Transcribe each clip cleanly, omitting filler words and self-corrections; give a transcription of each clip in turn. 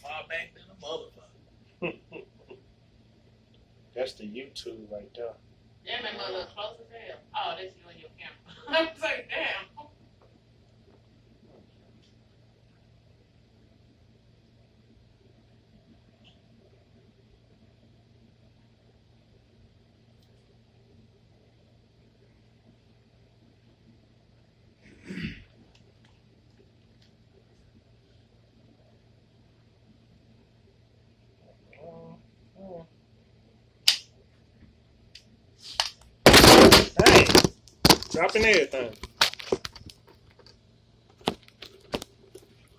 far back than a motherfucker. That's the YouTube right there. That made me a little closer as hell. Oh, that's you and your camera. I was like, damn. Hey, dropping everything.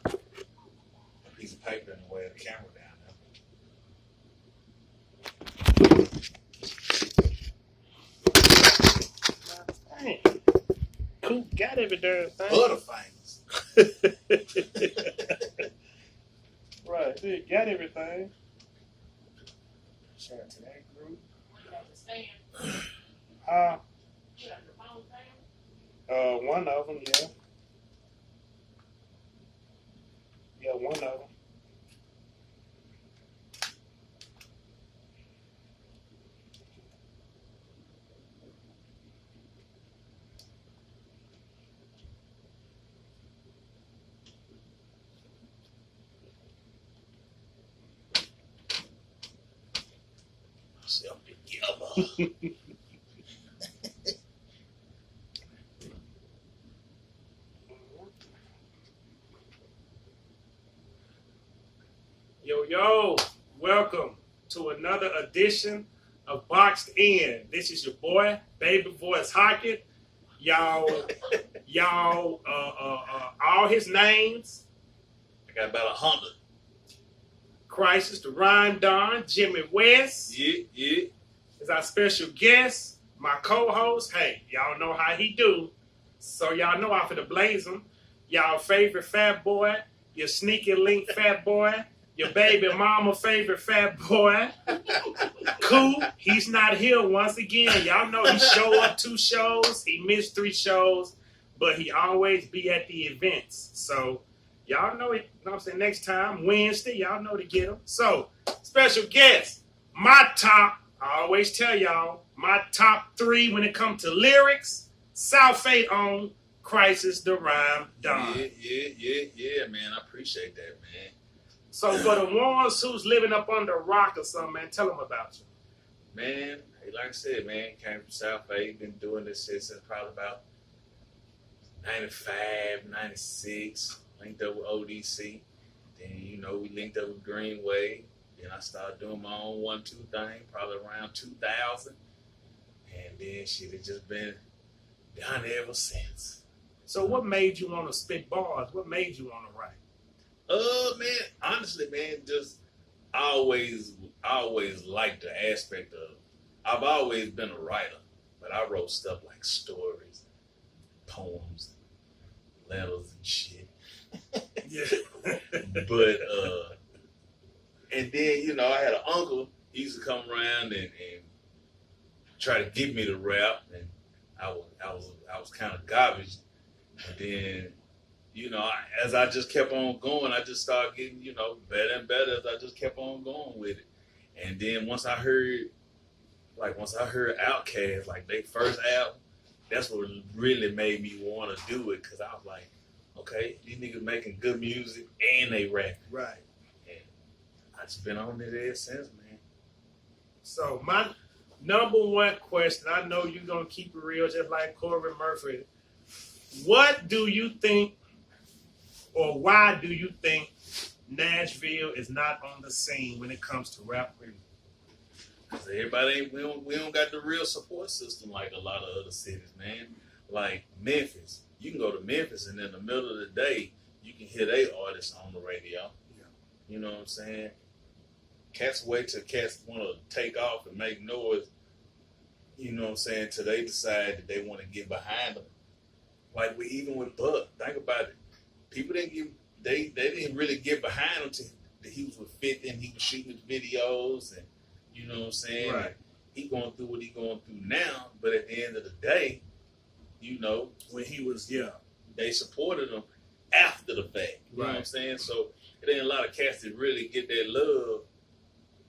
A piece of paper in the way of the camera down Hey, Coop got every damn there. thing. Butterfingers. Right, he got everything. Shout out to that group. You got the stand. You got the phone stand. One of them, yeah. Yeah, one of them. Self together. Yo, welcome to another edition of Boxed In. This is your boy, Baby Voice Hockett. Y'all, all his names. I got about 100. Crisis, the Rhyme Don, Jimmy West Yeah. is our special guest. My co-host, hey, y'all know how he do. So y'all know I'm finna blaze him. Y'all favorite fat boy, your sneaky link fat boy, your baby mama favorite fat boy. Cool, he's not here once again. Y'all know he show up 2 shows, he missed 3 shows, but he always be at the events. So y'all know it, you know what I'm saying, next time, Wednesday, y'all know to get him. So, special guest, my top, I always tell y'all, my top 3 when it comes to lyrics, South Fade on Crisis, the Rhyme Don. Yeah, man. I appreciate that, man. So for the ones who's living up under a rock or something, man, tell them about you. Man, like I said, man, came from South Bay, been doing this shit since probably about 95, 96, linked up with ODC. Then, we linked up with Greenway. Then I started doing my own 1-2 thing, probably around 2000. And then shit has just been done ever since. So what made you want to spit bars? What made you want to write? Man, honestly, man, just I always liked the aspect of, I've always been a writer, but I wrote stuff like stories, poems, letters and shit. Yeah. But, and then, I had an uncle, he used to come around and try to get me to rap, and I was kind of garbage. And then, as I just kept on going, I just started getting, better and better as I just kept on going with it. And then once I heard Outkast, like their first album, that's what really made me want to do it, because I was like, okay, these niggas making good music and they rap. Right. And I just been on it ever since, man. So my number one question, I know you're going to keep it real just like Corbin Murphy. What do you think, or why do you think Nashville is not on the scene when it comes to rap music? Because everybody we don't got the real support system like a lot of other cities, man. Like Memphis. You can go to Memphis and in the middle of the day, you can hear their artists on the radio. Yeah. You know what I'm saying? Cats wait till cats want to take off and make noise, you know what I'm saying, till they decide that they want to get behind them. Like even with Buck, think about it. People they didn't really get behind him till he was with 50 and he was shooting his videos, and you know what I'm saying? Right. He going through what he going through now, but at the end of the day, when he was, they supported him. after the fact. You know what I'm Right. saying? So it ain't a lot of cats that really get that love,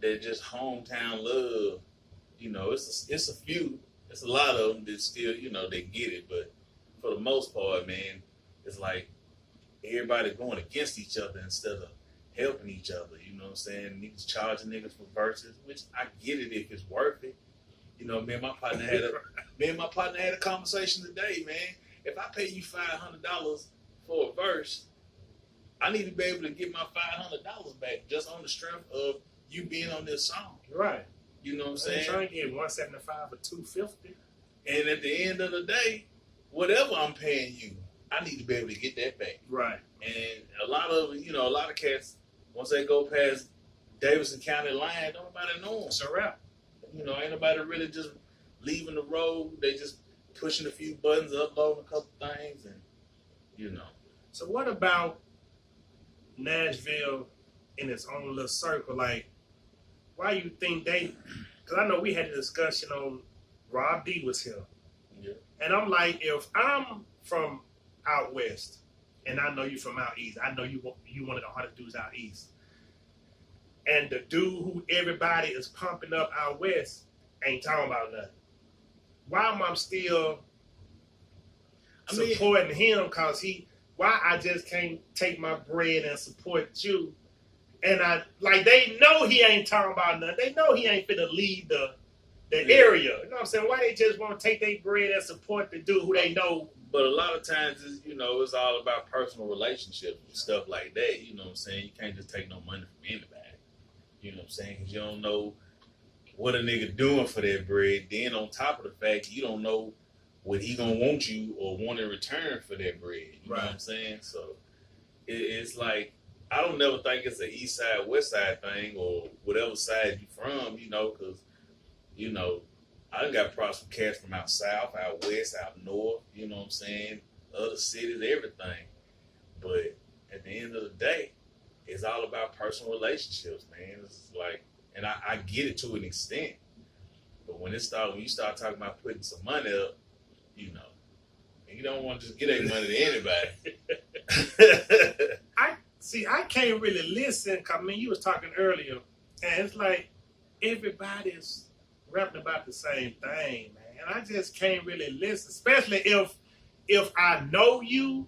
that just hometown love. You know, it's a few. It's a lot of them that still, you know, they get it. But for the most part, man, it's like everybody going against each other instead of helping each other. You know what I'm saying? Niggas charging niggas for verses, which I get it if it's worth it. You know, me and my partner had a conversation today, man. If I pay you $500 for a verse, I need to be able to get my $500 back just on the strength of you being on this song. Right. You know what I'm I'm saying? trying to get 175 or 250. And at the end of the day, whatever I'm paying you, I need to be able to get that back. Right. And a lot of cats, once they go past Davidson County line, don't nobody know them. It's a wrap. You know, ain't nobody really just leaving the road. They just pushing a few buttons, uploading a couple things, and you know. So what about Nashville in its own little circle? Like, why you think they? Because I know we had a discussion on Rob D was here, Yeah. and I'm like, if I'm from out west, and I know you from out east, I know you one of the hardest dudes out east, and the dude who everybody is pumping up out west ain't talking about nothing. Why am I still supporting him? Cause why I just can't take my bread and support you? And I like they know he ain't talking about nothing. They know he ain't finna lead the area. You know what I'm saying? Why they just want to take their bread and support the dude who they know? But a lot of times, it's all about personal relationships and stuff like that. You know what I'm saying? You can't just take no money from anybody. You know what I'm saying? Because you don't know what a nigga doing for that bread. Then on top of the fact, you don't know what he gonna want you or want in return for that bread. You know what I'm saying? So it's like, I don't never think it's an east side, west side thing or whatever side you from, because, I done got props from cats from out south, out west, out north, you know what I'm saying? Other cities, everything. But at the end of the day, it's all about personal relationships, man. It's like, and I get it to an extent. But when you start talking about putting some money up, you don't want to just get that money to anybody. I can't really listen. Cause you was talking earlier, and it's like everybody's rapping about the same thing, man. And I just can't really listen, especially if I know you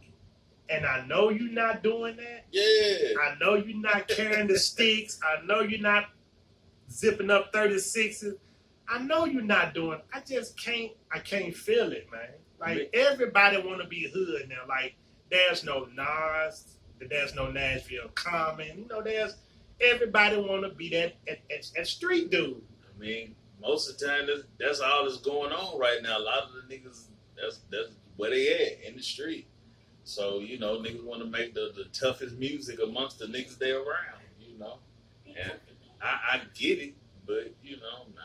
and I know you're not doing that. Yeah. I know you're not carrying the sticks. I know you're not zipping up 36s. I know you're not doing. I can't feel it, man. Like everybody want to be hood now. Like there's no Nas, there's no Nashville Common. There's everybody want to be that street dude. I mean, most of the time that's all that's going on right now. A lot of the niggas that's where they at in the street. So niggas want to make the toughest music amongst the niggas they around. And I get it, but nah.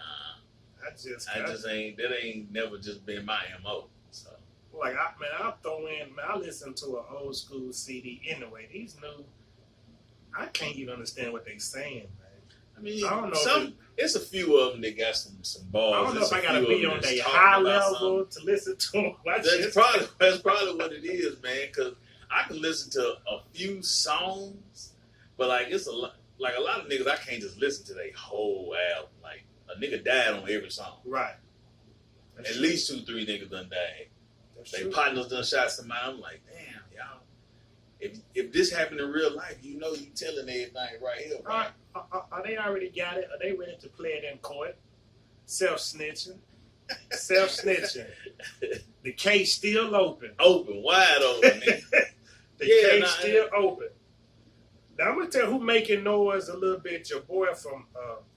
That ain't never just been my MO. So like I'll throw in, man, I listen to an old school CD anyway. These new, I can't even understand what they saying, man. I mean, I don't know. It's a few of them that got some bars. I don't know if I gotta be on their high level to listen to them. That's probably what it is, man. Because I can listen to a few songs, but it's a lot of niggas I can't just listen to their whole album. Like a nigga died on every song. Right. At least 2-3 niggas done died. They partners done shot somebody. I'm like, damn, y'all. If this happened in real life, you telling everything right here. Right? Are they already got it? Are they ready to play it in court? Self-snitching. Self-snitching. The case still open. Open, wide open, man. The case still open. Now, I'm going to tell who making noise a little bit. Your boy from,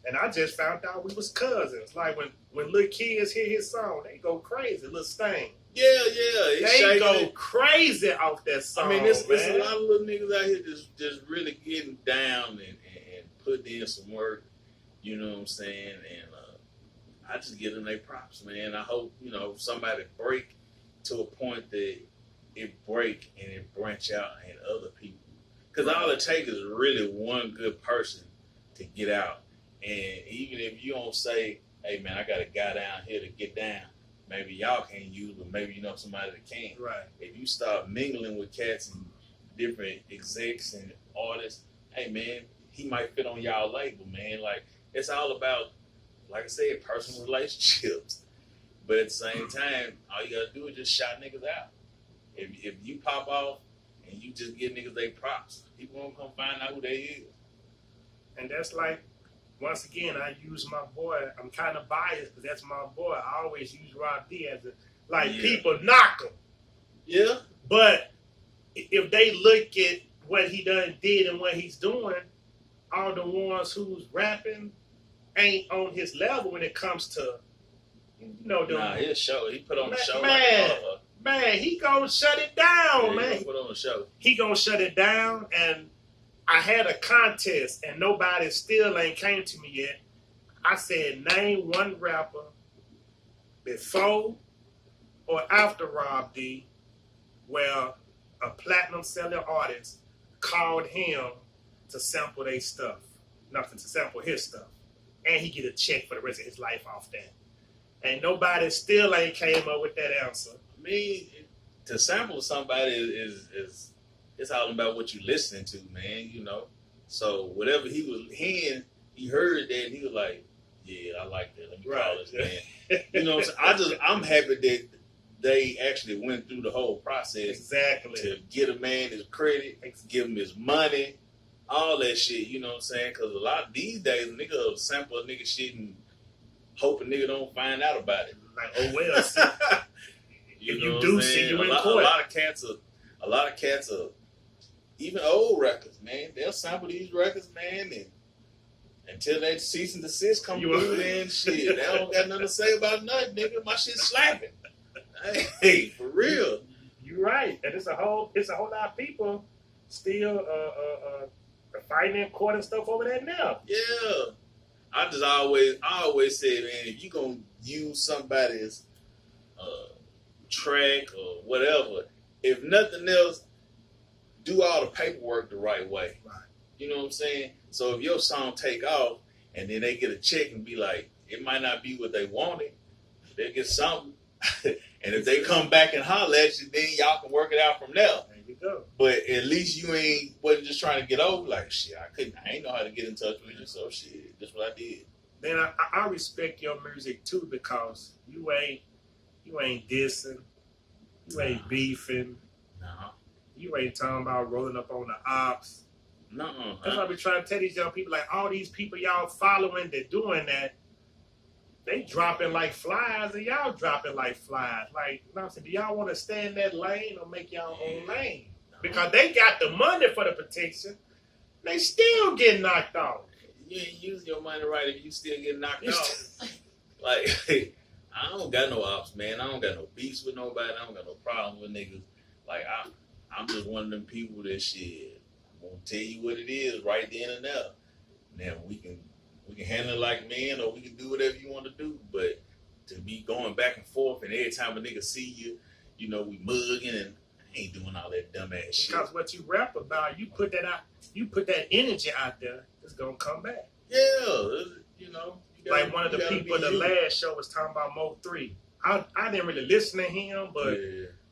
and I just found out we was cousins. Like when little kids hear his song, they go crazy. Little Stain. Yeah. They go crazy off that song. I mean, there's a lot of little niggas out here just really getting down and putting in some work. You know what I'm saying? And I just give them their props, man. I hope, somebody break to a point that it break and it branch out and other people. Because all it takes is really one good person to get out. And even if you don't say, hey, man, I got a guy down here to get down, maybe y'all can't use, but maybe somebody that can. Right. If you start mingling with cats and different execs and artists. Hey man, he might fit on y'all label, man. Like it's all about, like I said, personal relationships. But at the same time, all you gotta do is just shout niggas out. If you pop off and you just give niggas their props, people gonna come find out who they is. And that's like, once again, I use my boy. I'm kind of biased, but that's my boy. I always use Rob D as a, like, Yeah. people knock him. Yeah. But if they look at what he done did and what he's doing, all the ones who's rapping ain't on his level when it comes to, you know, the Nah, he'll show. He put on a show. Man. Like man, he gonna shut it down, he man. gonna put on a show. He gonna shut it down. And I had a contest and nobody still ain't came to me yet. I said, name one rapper before or after Rob D where a platinum selling artist called him to sample their stuff. Nothing to sample his stuff. And he get a check for the rest of his life off that. And nobody still ain't came up with that answer. I mean, to sample somebody is it's all about what you listening to, man. You know, so whatever he was hearing, he heard that and he was like, "Yeah, I like that. Let me call this man." You know, what I'm saying? I'm happy that they actually went through the whole process Exactly. to get a man his credit, give him his money, all that shit. You know what I'm saying? Because a lot of these days, a nigga will sample a nigga shit and hope a nigga don't find out about it. Like, oh well. See, if you know do what I'm see, saying? you in a court. lot of cats are, even old records, man. They'll sample these records, man, and until that cease and desist come through, then shit, they don't got nothing to say about nothing, nigga. My shit slapping. Hey, for real. You're right, and it's a whole lot of people still fighting in court and stuff over that now. Yeah. I always say, man, if you gonna use somebody's track or whatever, if nothing else, do all the paperwork the right way. Right. You know what I'm saying? So if your song take off and then they get a check and be like, it might not be what they wanted, they get something. And if they come back and holler at you, then y'all can work it out from there. There you go. But at least you wasn't just trying to get over. Like, shit, I ain't know how to get in touch with you, so shit, that's what I did. Then I respect your music too, because you ain't dissing, you ain't beefing, No. you ain't talking about rolling up on the ops. No. That's why we trying to tell these young people, like, all these people y'all following that doing that, they dropping like flies and y'all dropping like flies. Like, you know what I'm saying? Do y'all want to stay in that lane or make y'all own lane? Because they got the money for the protection. They still get knocked off. You ain't using your money right if you still get knocked off. Like, I don't got no ops, man. I don't got no beefs with nobody. I don't got no problems with niggas. Like, I'm just one of them people that shit. I'm gonna tell you what it is right then and there. Now we can handle it like men, or we can do whatever you want to do. But to be going back and forth, and every time a nigga see you, you know, we mugging, and I ain't doing all that dumb ass shit. Because what you rap about, you put that out, you put that energy out there, it's gonna come back. Yeah, you know. Like one of the people in the last show was talking about Mo3. I didn't really listen to him, but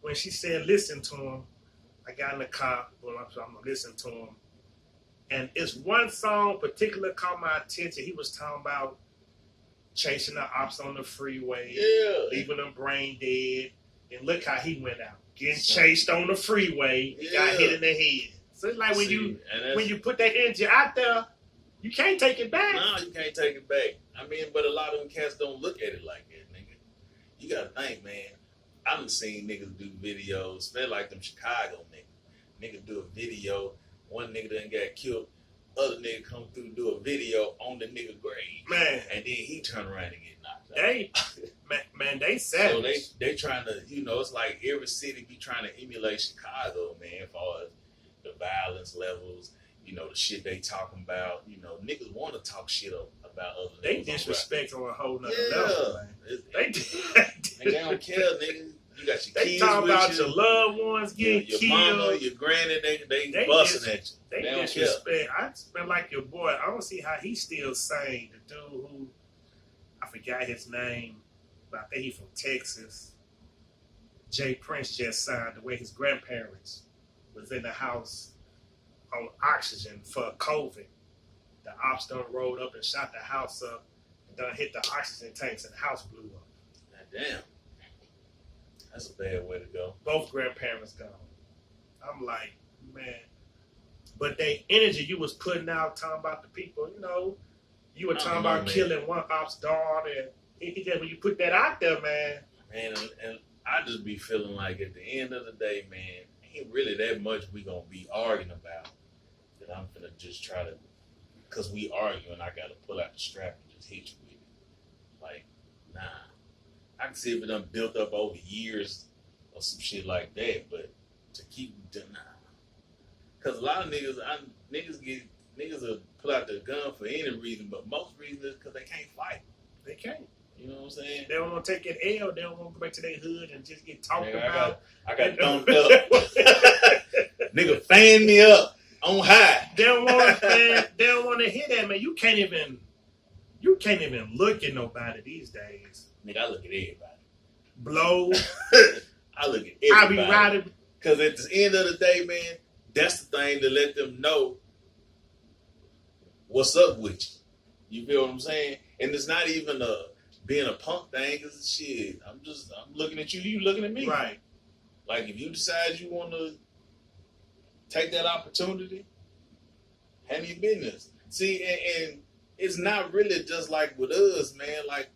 when she said listen to him, I got in the car, so I'm gonna listen to him. And it's one song particular caught my attention. He was talking about chasing the ops on the freeway, leaving them brain dead. And look how he went out. Getting chased on the freeway, got hit in the head. So it's like when you put that energy out there, you can't take it back. No, you can't take it back. I mean, but a lot of them cats don't look at it like that, nigga. You gotta think, man. I done seen niggas do videos, especially like them Chicago niggas. Nigga do a video, one nigga done got killed, other nigga come through do a video on the nigga grave. Man. And then he turn around and get knocked out. They savage. So they trying to, you know, it's like every city be trying to emulate Chicago, man, as far as the violence levels, you know, the shit they talking about. You know, niggas want to talk shit about other niggas. They disrespect on a whole nother level, man. They don't care, nigga. You got your they kids talk with about you. your loved ones getting your killed. mama, your granny, they busting at you. They don't disrespect. I been like your boy. I don't see how he still sane. The dude who, I forgot his name, but I think he from Texas. Jay Prince just signed the way his grandparents was in the house on oxygen for COVID. The ops done rolled up and shot the house up and done hit the oxygen tanks and the house blew up. God damn. That's a bad way to go. Both grandparents gone. I'm like, man. But the energy you was putting out talking about the people, you know, you were talking about killing one op's daughter. And he just, when you put that out there, man. Man, and I just be feeling like at the end of the day, man, ain't really that much we gonna be arguing about that I'm gonna just try to, because we arguing, I gotta pull out the strap and just hit you with it. Like, nah. I can see if it done built up over years or some shit like that, but to keep doing, nah. Because a lot of niggas will pull out their gun for any reason, but most reasons is because they can't fight. They can't. You know what I'm saying? They don't want to take an L. They don't want to go back to their hood and just get talked Nigga, about. I got dumped up. Nigga fan me up on high. They don't want to hear that, man. You can't even look at nobody these days. Nigga, I look at everybody. Blow. I look at I everybody. be riding. Because at the end of the day, man, that's the thing to let them know what's up with you. You feel what I'm saying? And it's not even being a punk thing, because shit, I'm looking at you, you looking at me. Right. Like, if you decide you want to take that opportunity, handle your business. See, and it's not really just like with us, man. Like,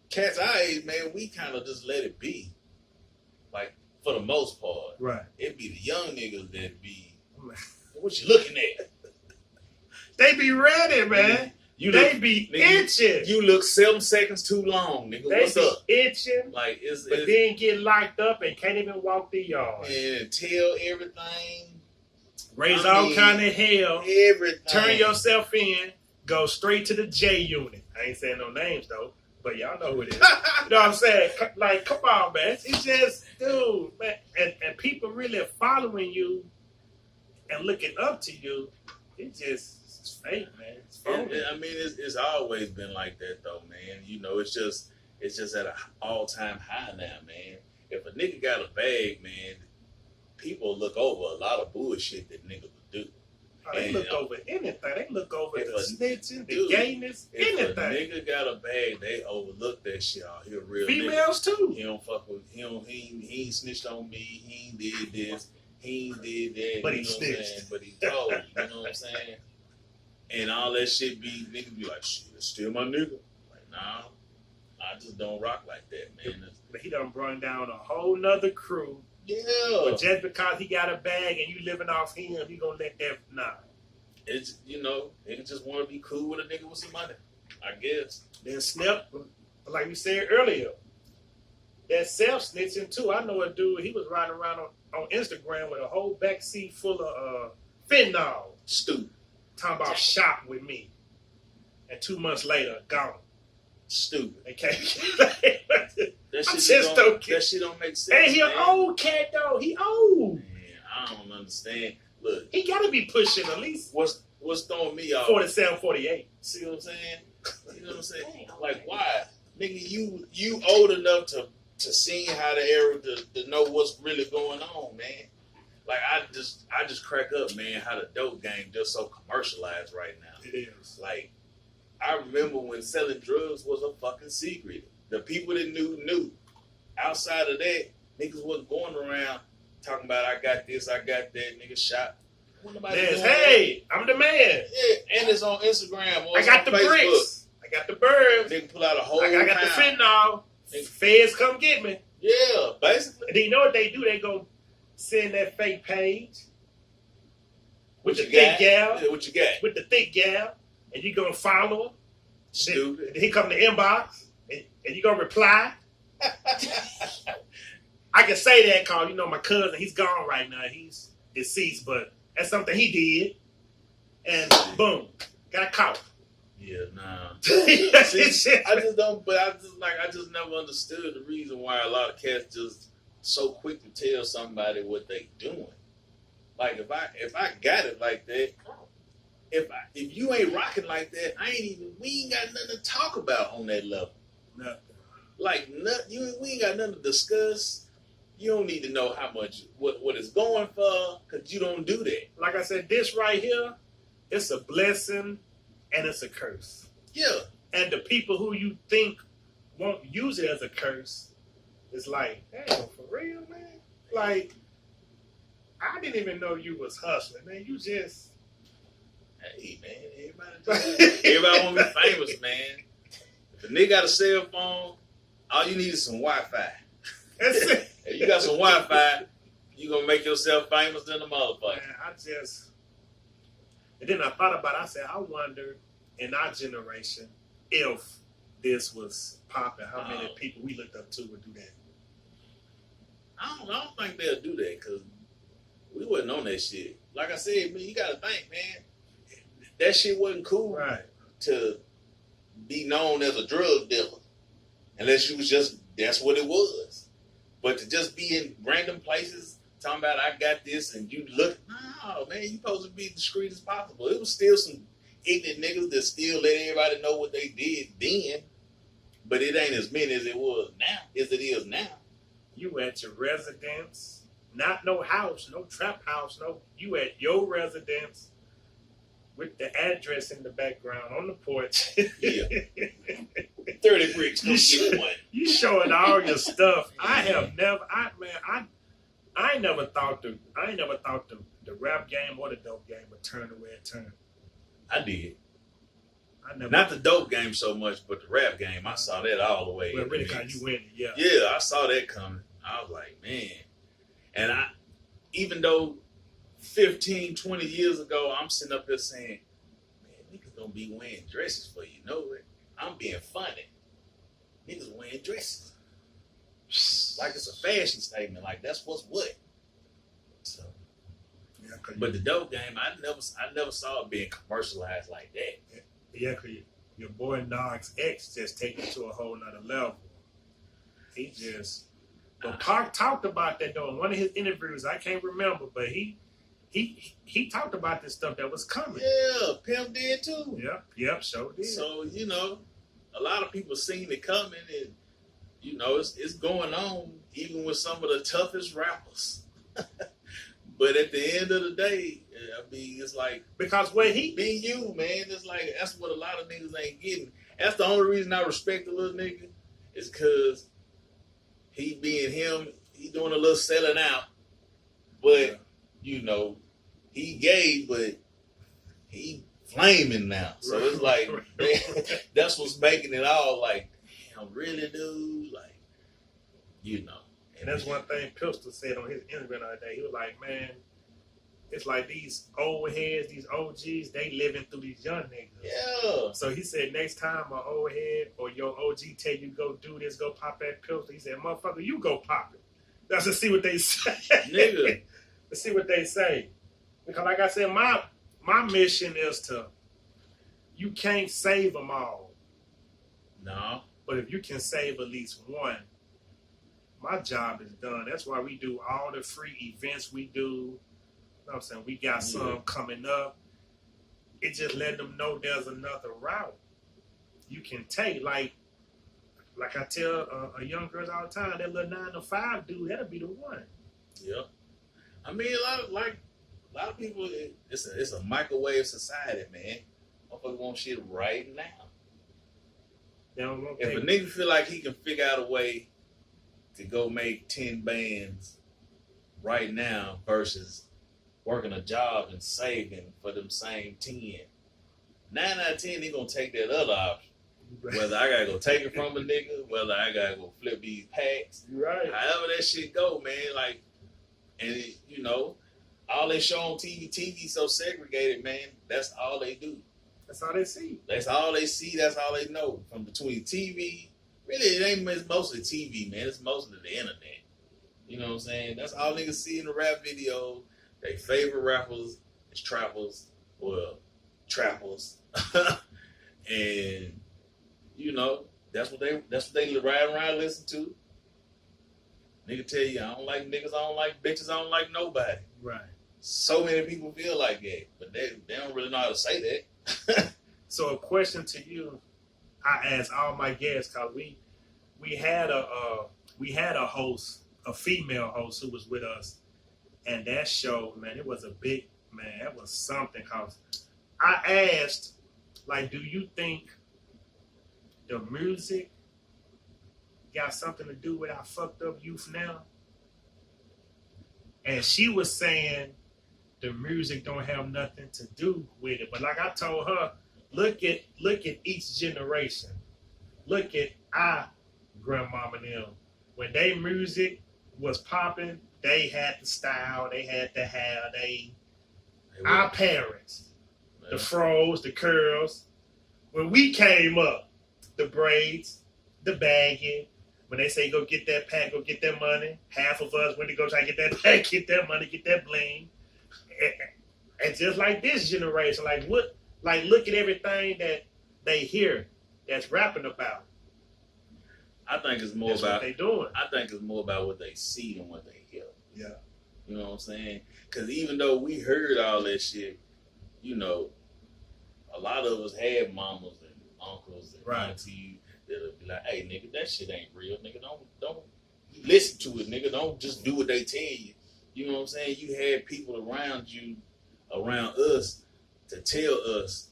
cats our age, man, we kind of just let it be. Like, for the most part. Right. It be the young niggas that be, what you looking at? They be ready, man. They be itching. You look 7 seconds too long, nigga. They What's be up? itching. Like, but then get locked up and can't even walk the yard. And tell everything. Raise all kind of hell. Everything. Turn yourself in. Go straight to the J unit. I ain't saying no names, though. But y'all know who it is. You know what I'm saying? Like, come on, man. It's just, dude, man. And people really following you and looking up to you. It's fake, man. It's phony. I mean, it's always been like that, though, man. You know, it's just at an all-time high now, man. If a nigga got a bag, man, people look over a lot of bullshit that nigga would do. They look over anything. They look over the snitching, the dude, gayness, anything. If a nigga got a bag, they overlook that shit. Oh, he a real females nigga. Too. He don't fuck with. He ain't snitched on me. He ain't did this. He ain't did that. But you he know snitched. What I'm saying? But he told. You know what I'm saying? And all that shit be niggas be like, shit, it's still my nigga. Like, nah, I just don't rock like that, man. But he done brought down a whole nother crew. Yeah. But just because he got a bag and you living off him, he gonna let that It's, you know, niggas just want to be cool with a nigga with some money, I guess. Then Snip, like we said earlier, that self snitching too. I know a dude, he was riding around on Instagram with a whole backseat full of fentanyl. Stupid. Talking about shop with me. And 2 months later, gone. Stupid. They can't. That shit don't make sense. And he an old cat though. He old. Man, I don't understand. Look, he gotta be pushing at least what's throwing me off. 47, 48. See what I'm saying? You know what I'm saying? Like, why, nigga? You old enough to see how the era to know what's really going on, man. Like, I just crack up, man. How the dope game just so commercialized right now. It is. Like, I remember when selling drugs was a fucking secret. The people that knew. Outside of that, niggas wasn't going around talking about I got this, I got that, nigga shot. Yes, hey, I'm the man. Yeah, and it's on Instagram. Or I got the Facebook. bricks. I got the birds. Nigga pull out a whole I got the fentanyl. Feds come get me. Yeah, basically. And then you know what they do? They go send that fake page with the you thick got? gal. Yeah, what you got? With the thick gal. And you gonna follow her. Stupid. Then he come to the inbox. And you gonna reply. I can say that because, you know, my cousin, he's gone right now. He's deceased, but that's something he did. And boom, got caught. Yeah, nah. See, I just never understood the reason why a lot of cats just so quick to tell somebody what they doing. Like, if I got it like that, if you ain't rocking like that, we ain't got nothing to talk about on that level. Nothing. Like, we ain't got nothing to discuss. You don't need to know how much what it's going for, because you don't do that. Like I said, this right here, it's a blessing and it's a curse. Yeah. And the people who you think won't use it as a curse, it's like, damn, for real, man? Like, I didn't even know you was hustling, man. You just... Hey, man, everybody want to be famous, man. If a nigga got a cell phone, all you need is some Wi-Fi. That's it. If you got some Wi-Fi, you gonna make yourself famous than a motherfucker. Man, I just... And then I thought about it. I said, I wonder, in our generation, if this was popping, how many people we looked up to would do that. I don't think they'll do that, because we wasn't on that shit. Like I said, man, you gotta think, man. That shit wasn't cool Right. to be known as a drug dealer. Unless you was just, that's what it was. But to just be in random places talking about I got this and you look, no, man, you supposed to be discreet as possible. It was still some ignorant niggas that still let everybody know what they did then. But it ain't as many as it was now, as it is now. You at your residence, not no house, no trap house, no. You at your residence with the address in the background on the porch. Yeah. 30 bricks, come get one. You showing all your stuff. I ain't never thought the rap game or the dope game would turn the way it turned. I did. I never. Not the dope game so much, but the rap game. I saw that all the way. Well, in really, the cause mix. you winning, yeah. Yeah, I saw that coming. I was like, man. And even though 15, 20 years ago, I'm sitting up there saying, man, niggas gonna be wearing dresses for you know it. I'm being funny. Niggas wearing dresses. Like it's a fashion statement. Like that's what's what. So, Yeah, but the dope game, I never saw it being commercialized like that. yeah, cause your boy Nog's ex just take it to a whole nother level. He just. But Park talked about that though in one of his interviews. I can't remember, but he talked about this stuff that was coming. Yeah, Pimp did too. Yep, so did. So, you know, a lot of people seen it coming and, you know, it's going on even with some of the toughest rappers. But at the end of the day, I mean, it's like, because where he be you, man. It's like, that's what a lot of niggas ain't getting. That's the only reason I respect the little nigga is because he being him, he doing a little selling out. But, you know, he gay, but he flaming now. So it's like, that's what's making it all like, damn, really, dude? Like, you know. And that's one thing Pistol said on his interview the other day. He was like, man, it's like these old heads, these OGs, they living through these young niggas. Yeah. So he said, next time an old head or your OG tell you go do this, go pop that Pistol, he said, motherfucker, you go pop it. Let's just see what they say. Nigga. Let's see what they say. Because like I said, my mission is to, you can't save them all. No. But if you can save at least one, my job is done. That's why we do all the free events we do. You know what I'm saying? We got some coming up. It just letting them know there's another route you can take. Like I tell a young girls all the time, that little 9 to 5 dude, that'll be the one. Yep. I mean, a lot of people, it's a microwave society, man. Motherfuckers want shit right now. They don't want If a nigga feel like he can figure out a way to go make 10 bands right now versus working a job and saving for them same 10, 9 out of 10, they gonna take that other option. Whether I gotta go take it from a nigga, whether I gotta go flip these packs, right. however that shit go, man. Like, and it, you know, all they show on TV so segregated, man. That's all they do. That's all they see. That's all they see. That's all they know. From between TV, really, it ain't. It's mostly TV, man. It's mostly the internet. You know what I'm saying? That's all niggas see in the rap video. They favorite rappers is trappers, well, trappers, and you know that's what they ride around and listen to. Nigga tell you, I don't like niggas, I don't like bitches, I don't like nobody. Right. So many people feel like that, but they don't really know how to say that. So a question to you, I ask all my guests, cause we had a host a female host who was with us, and that show, man, it was a big man. That was something. Cause I asked, like, do you think the music got something to do with our fucked up youth now? And she was saying the music don't have nothing to do with it. But like I told her, look at each generation. Look at our grandmama and them. When their music was popping, they had the style, they had the hair, our parents, the fros, the curls. When we came up, the braids, the bagging. When they say go get that pack, go get that money, half of us went to go try to get that pack, get that money, get that bling. And just like this generation, like look at everything that they hear that's rapping about. I think it's more That's about what they doing. I think it's more about what they see than what they hear. Yeah. You know what I'm saying? Because even though we heard all that shit, you know, a lot of us had mamas and uncles and Right. aunties that'll be like, "Hey, nigga, that shit ain't real, nigga. Don't listen to it, nigga. Don't just do what they tell you." You know what I'm saying? You had people around you, around us, to tell us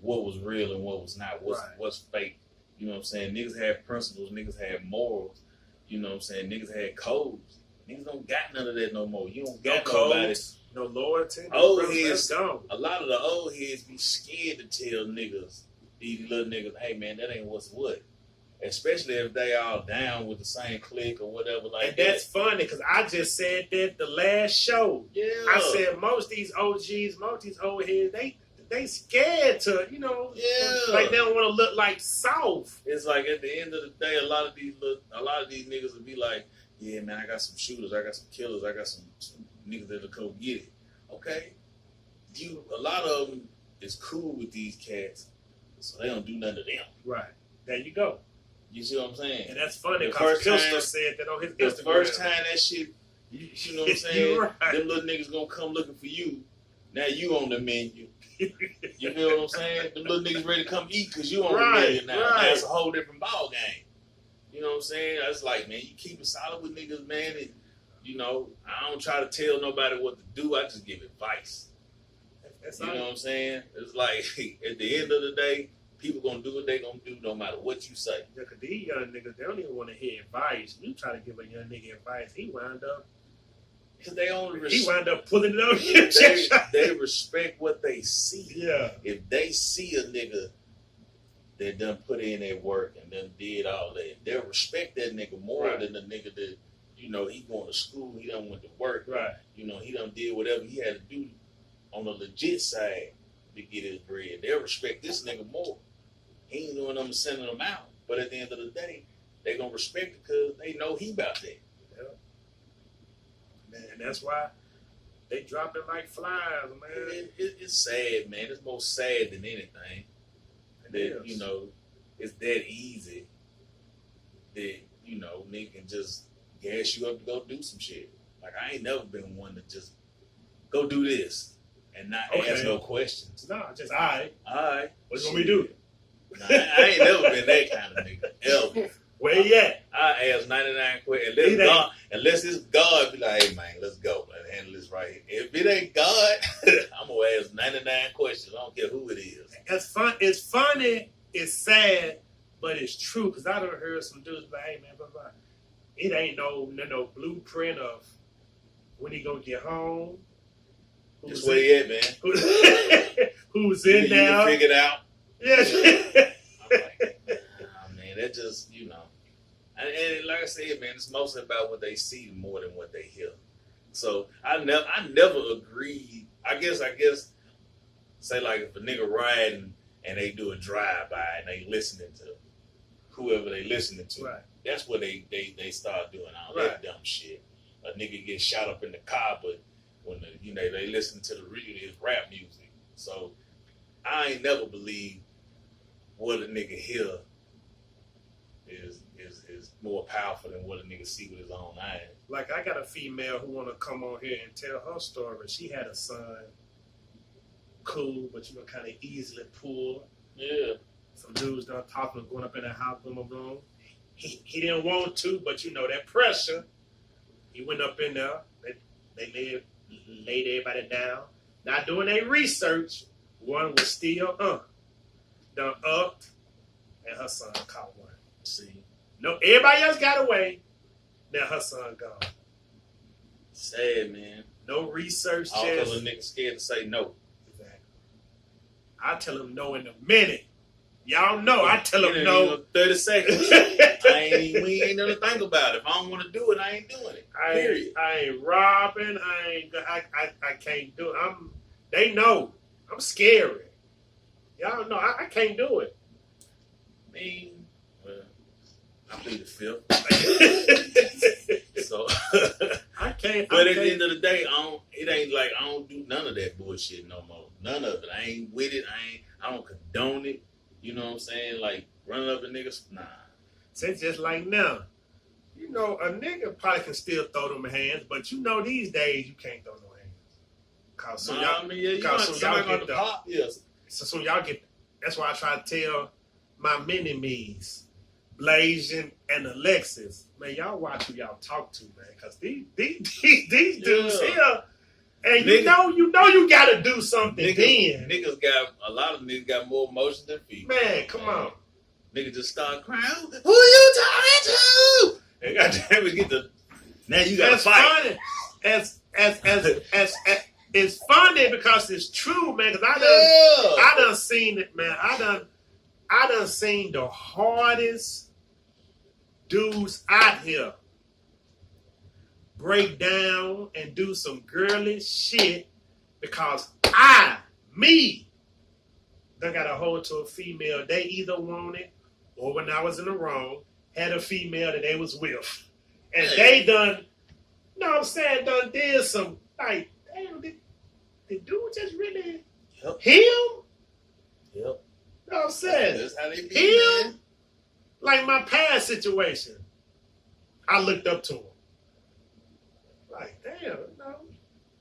what was real and what was not, what's fake. You know what I'm saying? Niggas had principles, niggas had morals. You know what I'm saying? Niggas had codes. Niggas don't got none of that no more. You don't got nobody. Codes, no loyalty. Old That's heads, gone. a lot of the old heads be scared to tell niggas, these little niggas, hey man, that ain't what's what. Especially if they all down with the same clique or whatever like And that. that's funny because I just said that the last show. Yeah. I said most of these OGs, most of these old heads, they scared to, you know, Yeah. like they don't want to look like soft. It's like at the end of the day, a lot of these niggas will be like, yeah, man, I got some shooters, I got some killers, I got some niggas that'll come get it. Okay, a lot of them is cool with these cats, so they don't do nothing to them. Right. There you go. You see what I'm saying? And that's funny The because first Pistol time- said that on his The Instagram. first time that shit, you know what I'm saying? You're right. Them little niggas gonna come looking for you. Now you on the menu. You feel what I'm saying? Them little niggas ready to come eat because you on Right, the menu now. right. That's a whole different ball game. You know what I'm saying? It's like, man, you keep it solid with niggas, man. And, you know, I don't try to tell nobody what to do. I just give advice. That's You all. know what I'm saying? It's like, at the end of the day, people gonna do what they gonna do no matter what you say. Yeah, 'cause these young niggas, they don't even want to hear advice. You try to give a young nigga advice, he wound up Because they only pulling it on your chest. they respect what they see. Yeah. If they see a nigga that done put in that work and done did all that, they'll respect that nigga more Right. than the nigga that, you know, he going to school, he done went to work, Right. you know, he done did whatever he had to do on the legit side to get his bread. They'll respect this nigga more. He ain't doing them sending them out. But at the end of the day, they gonna respect it because they know he about that. Man, that's why they dropping like flies, man. It's sad, man. It's more sad than anything. It That, is. you know, it's that easy that, you know, nigga can just gas you up to go do some shit. Like, I ain't never been one to just go do this and not Okay. ask no questions. No, just all right. All right. What you want me to do? Nah, I ain't never been that kind of nigga, ever. Where you at? I ask 99 questions. It ain't- Unless it's God, be like, hey, man, let's go. Let's handle this right here. If it ain't God, I'm going to ask 99 questions. I don't care who it is. It's fun. It's funny. It's sad, but it's true. Cause I done heard some dudes be like, "Hey man, blah, blah. It ain't no blueprint of when he gonna get home. Just where he at, man. Who's You in can now? figure it out. Yeah. I'm like, nah, man, that just, you know. And like I said, man, it's mostly about what they see more than what they hear. So I never agreed. I guess, say like if a nigga riding and they do a drive-by and they listening to whoever they listening to, Right. that's where they start doing all Right. that dumb shit. A nigga gets shot up in the car, but when they listen to the real is rap music. So I ain't never believed what a nigga hear is more powerful than what a nigga see with his own eyes. Like I got a female who want to come on here and tell her story. She had a son, cool, but kind of easily pulled. Yeah. Some dudes done talking, going up in the house, boom, boom, boom. He didn't want to, but that pressure. He went up in there. They laid everybody down. Not doing their research. One was still done upped, and her son caught one. See, No, everybody else got away. Now her son gone. sad, man. No research, All because just a nigga scared to say no. exactly. I tell him no in a minute. Y'all know I tell him It ain't no. even 30 seconds. We ain't gonna think about it. If I don't want to do it, I ain't doing it. Period. I ain't robbing. I can't do it. They know. I'm scary. Y'all know I can't do it. Well, I plead the fifth. So, I can't. but at the end of the day, it ain't like I don't do none of that bullshit no more. None of it. I ain't with it. I don't condone it. You know what I'm saying? Like running up the niggas. Nah. It's just like now. You know, a nigga probably can still throw them hands, but you know these days you can't throw no hands. Cause so y'all, I mean, yeah, you cause know, so somebody y'all got get the the pop. Yes. so y'all get. That's why I try to tell my mini me's, Blasian and Alexis, man, y'all watch who y'all talk to, man, because these dudes here, and you know you got to do something. Niggas got a lot of niggas got more emotion than people. Man, come on. Niggas just start crying. Who you talking to? And goddamn it, get the now you got to fight. Funny. As it's funny because it's true, man. Because I done seen it, man. I done seen the hardest dudes out here break down and do some girly shit because done got a hold to a female they either wanted or when I was in the wrong, had a female that they was with. And they done, you know what I'm saying, done did some, like, damn, did dude just really him? Yep. You know what I'm saying? That's how they be, Him? man. Like my past situation, I looked up to him. Like, damn, you know,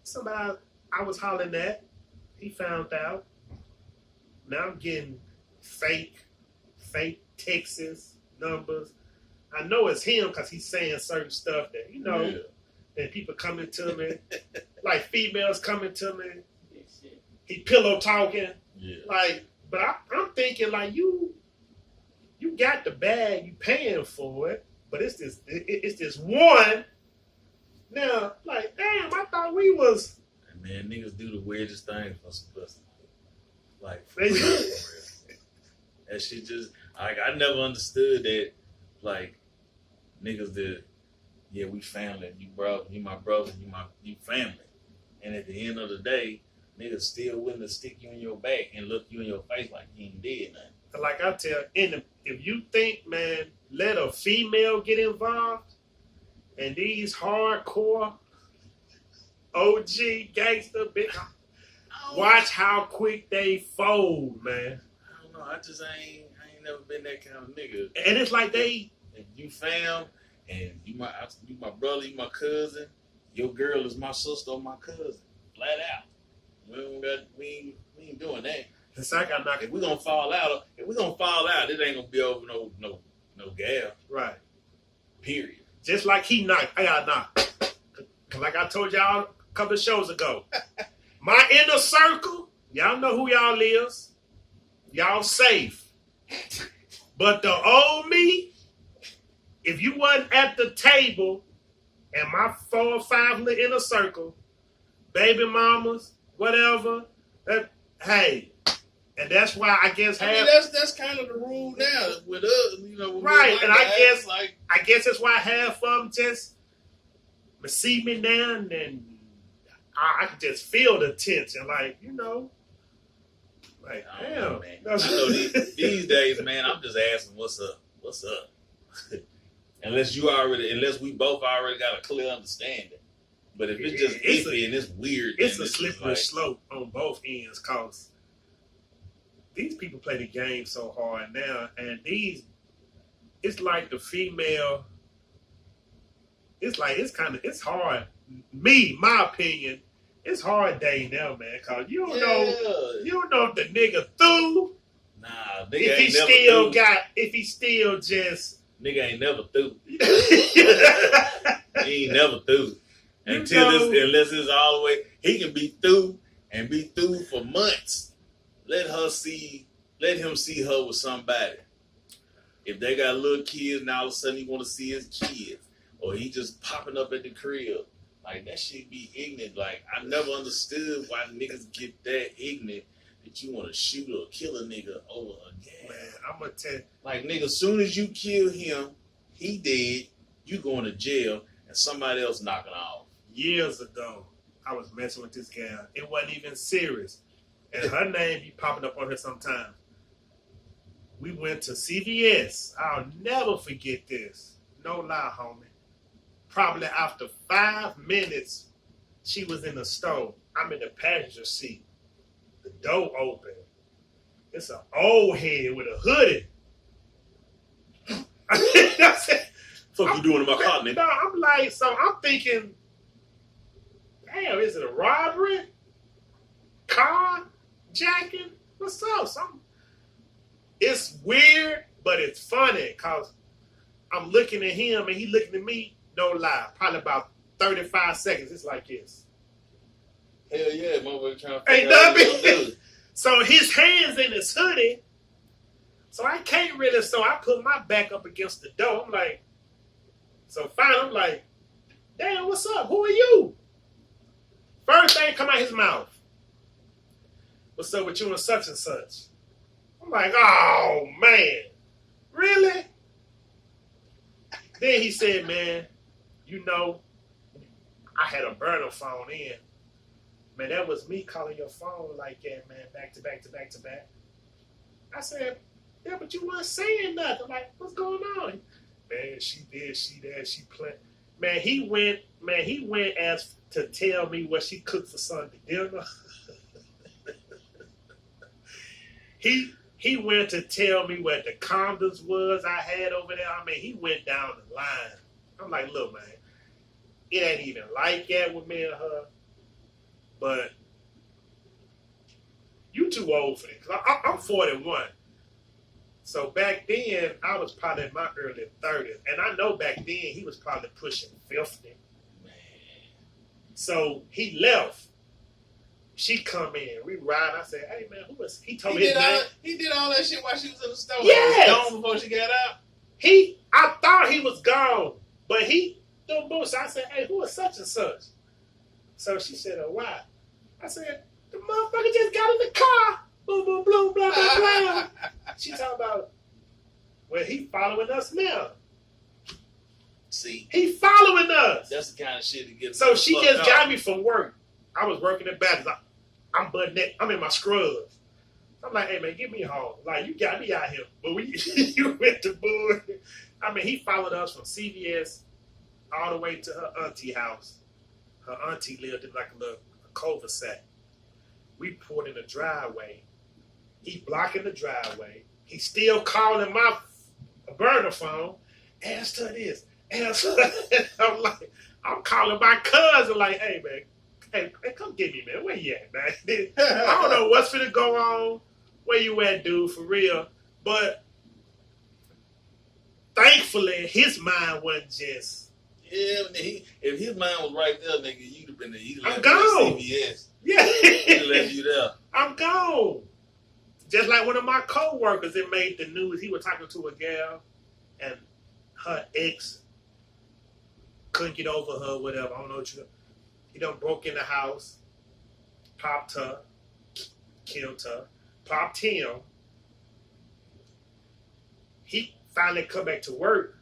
somebody I was hollering at, he found out. Now I'm getting fake Texas numbers. I know it's him because he's saying certain stuff that, you know, that people coming to me, like females coming to me. He pillow talking. Yeah. Like, but I'm thinking like you got the bag, you paying for it, but it's this one. Now, like, damn, I thought we was. Man, niggas do the weirdest thing for some pussy. Like, for They real, do. for real. That shit just, like, I never understood that, like, niggas that, yeah, we family, you my brother, you family. And at the end of the day, niggas still willing to stick you in your back and look you in your face like you ain't did nothing. Like I tell, if you think, man, let a female get involved, and these hardcore OG gangster bitch, watch how quick they fold, man. I don't know. I ain't never been that kind of nigga. And it's like they. If you fam and you my brother, you my cousin, your girl is my sister or my cousin. Flat out. We ain't doing that. It's like I'm not. If we gonna fall out, it ain't gonna be over no gal. Right. Period. Just like he knocked, I got knocked. Cause like I told y'all a couple of shows ago, my inner circle, y'all know who y'all is. Y'all safe. But the old me, if you wasn't at the table and my 4 or 5 little inner circle, baby mamas, whatever, hey, and that's why I guess that's kind of the rule now with us, you know. Right, and I like guess that's why half of them just see me now and then I can just feel the tension, like, you know, like, I don't damn. know, man. I know these days, man, I'm just asking what's up. unless we both already got a clear understanding. But if it's just iffy and it's weird, It's then a slippery slope on both ends, cause these people play the game so hard now, and it's like the female. It's hard. My opinion, it's hard dating now, man, cause you don't know if the nigga through. Nah, nigga If ain't never through. he still just. Nigga ain't never through. You He He ain't never through. You Until know- this, unless it's all the way, he can be through and be through for months. Let him see her with somebody. If they got little kids, now all of a sudden he want to see his kids, or he just popping up at the crib. Like, that shit be ignorant. Like, I never understood why niggas get that ignorant that you want to shoot or kill a nigga over a gas. Man, I'm gonna tell you. Like, nigga, as soon as you kill him, he dead, you going to jail, and somebody else knocking off. Years ago, I was messing with this gal. It wasn't even serious. And her name be popping up on here sometimes. We went to CVS. I'll never forget this. No lie, homie. Probably after 5 minutes, she was in the store. I'm in the passenger seat. The door open. It's an old head with a hoodie. I said, Fuck you doing in my car, nigga? no, I'm like, so I'm thinking, damn, is it a robbery? Car? Jacking? What's up? It's weird, but it's funny because I'm looking at him and he looking at me, no lie, probably about 35 seconds. It's like this. Hell yeah, motherfucker trying to Ain't figure out what nothing. to do. So his hands in his hoodie. So I can't really, so I put my back up against the door. I'm like, so finally I'm like, damn, what's up? Who are you? First thing come out his mouth. What's up with you and such and such? I'm like, oh man, really? Then he said, man, you know, I had a burner phone in. Man, that was me calling your phone like that, man, back to back to back to back. I said, yeah, but you weren't saying nothing. Like, what's going on? Man, she did, she did, she played. Man, he went as to tell me what she cooked for Sunday dinner. He went to tell me what the condoms was I had over there. I mean, he went down the line. I'm like, look, man, it ain't even like that with me and her. But you too old for this. I'm 41. So back then, I was probably in my early 30s. And I know back then he was probably pushing 50. Man. So he left. She come in. We ride. I said, hey, man, who was he? Told me his name. He did all that shit while she was in the store. Yes. He was gone before she got out. I thought he was gone. But he, no bullshit. I said, hey, who is such and such? So she said, oh, why? I said, the motherfucker just got in the car. Boom, boom, boom, blah, blah, blah. She talking about, well, he following us now. See, He following us. that's the kind of shit that gets. So she fucked just up. got me from work. I was working at Baptist. I'm butt naked. I'm in my scrubs. I'm like, hey, man, get me home. Like, you got me out here. But you went to bull. I mean, he followed us from CVS all the way to her auntie house. Her auntie lived in like a little cul-de-sac. We pulled in the driveway. He blocking the driveway. He still calling my burner phone. Ask her this. Ask her that. I'm calling my cousin like, hey, man, hey, come get me, man. Where you at, man? I don't know what's finna go on. Where you at, dude, for real. But thankfully, his mind wasn't just, Yeah, if his mind was right there, nigga, you'd have been there. He'd I'm left gone. you at CVS. yeah, He'd left you there. I'm gone. Just like one of my co-workers that made the news, he was talking to a gal, and her ex couldn't get over her, whatever. I don't know what you. He done broke in the house, popped her, killed her, popped him. He finally come back to work,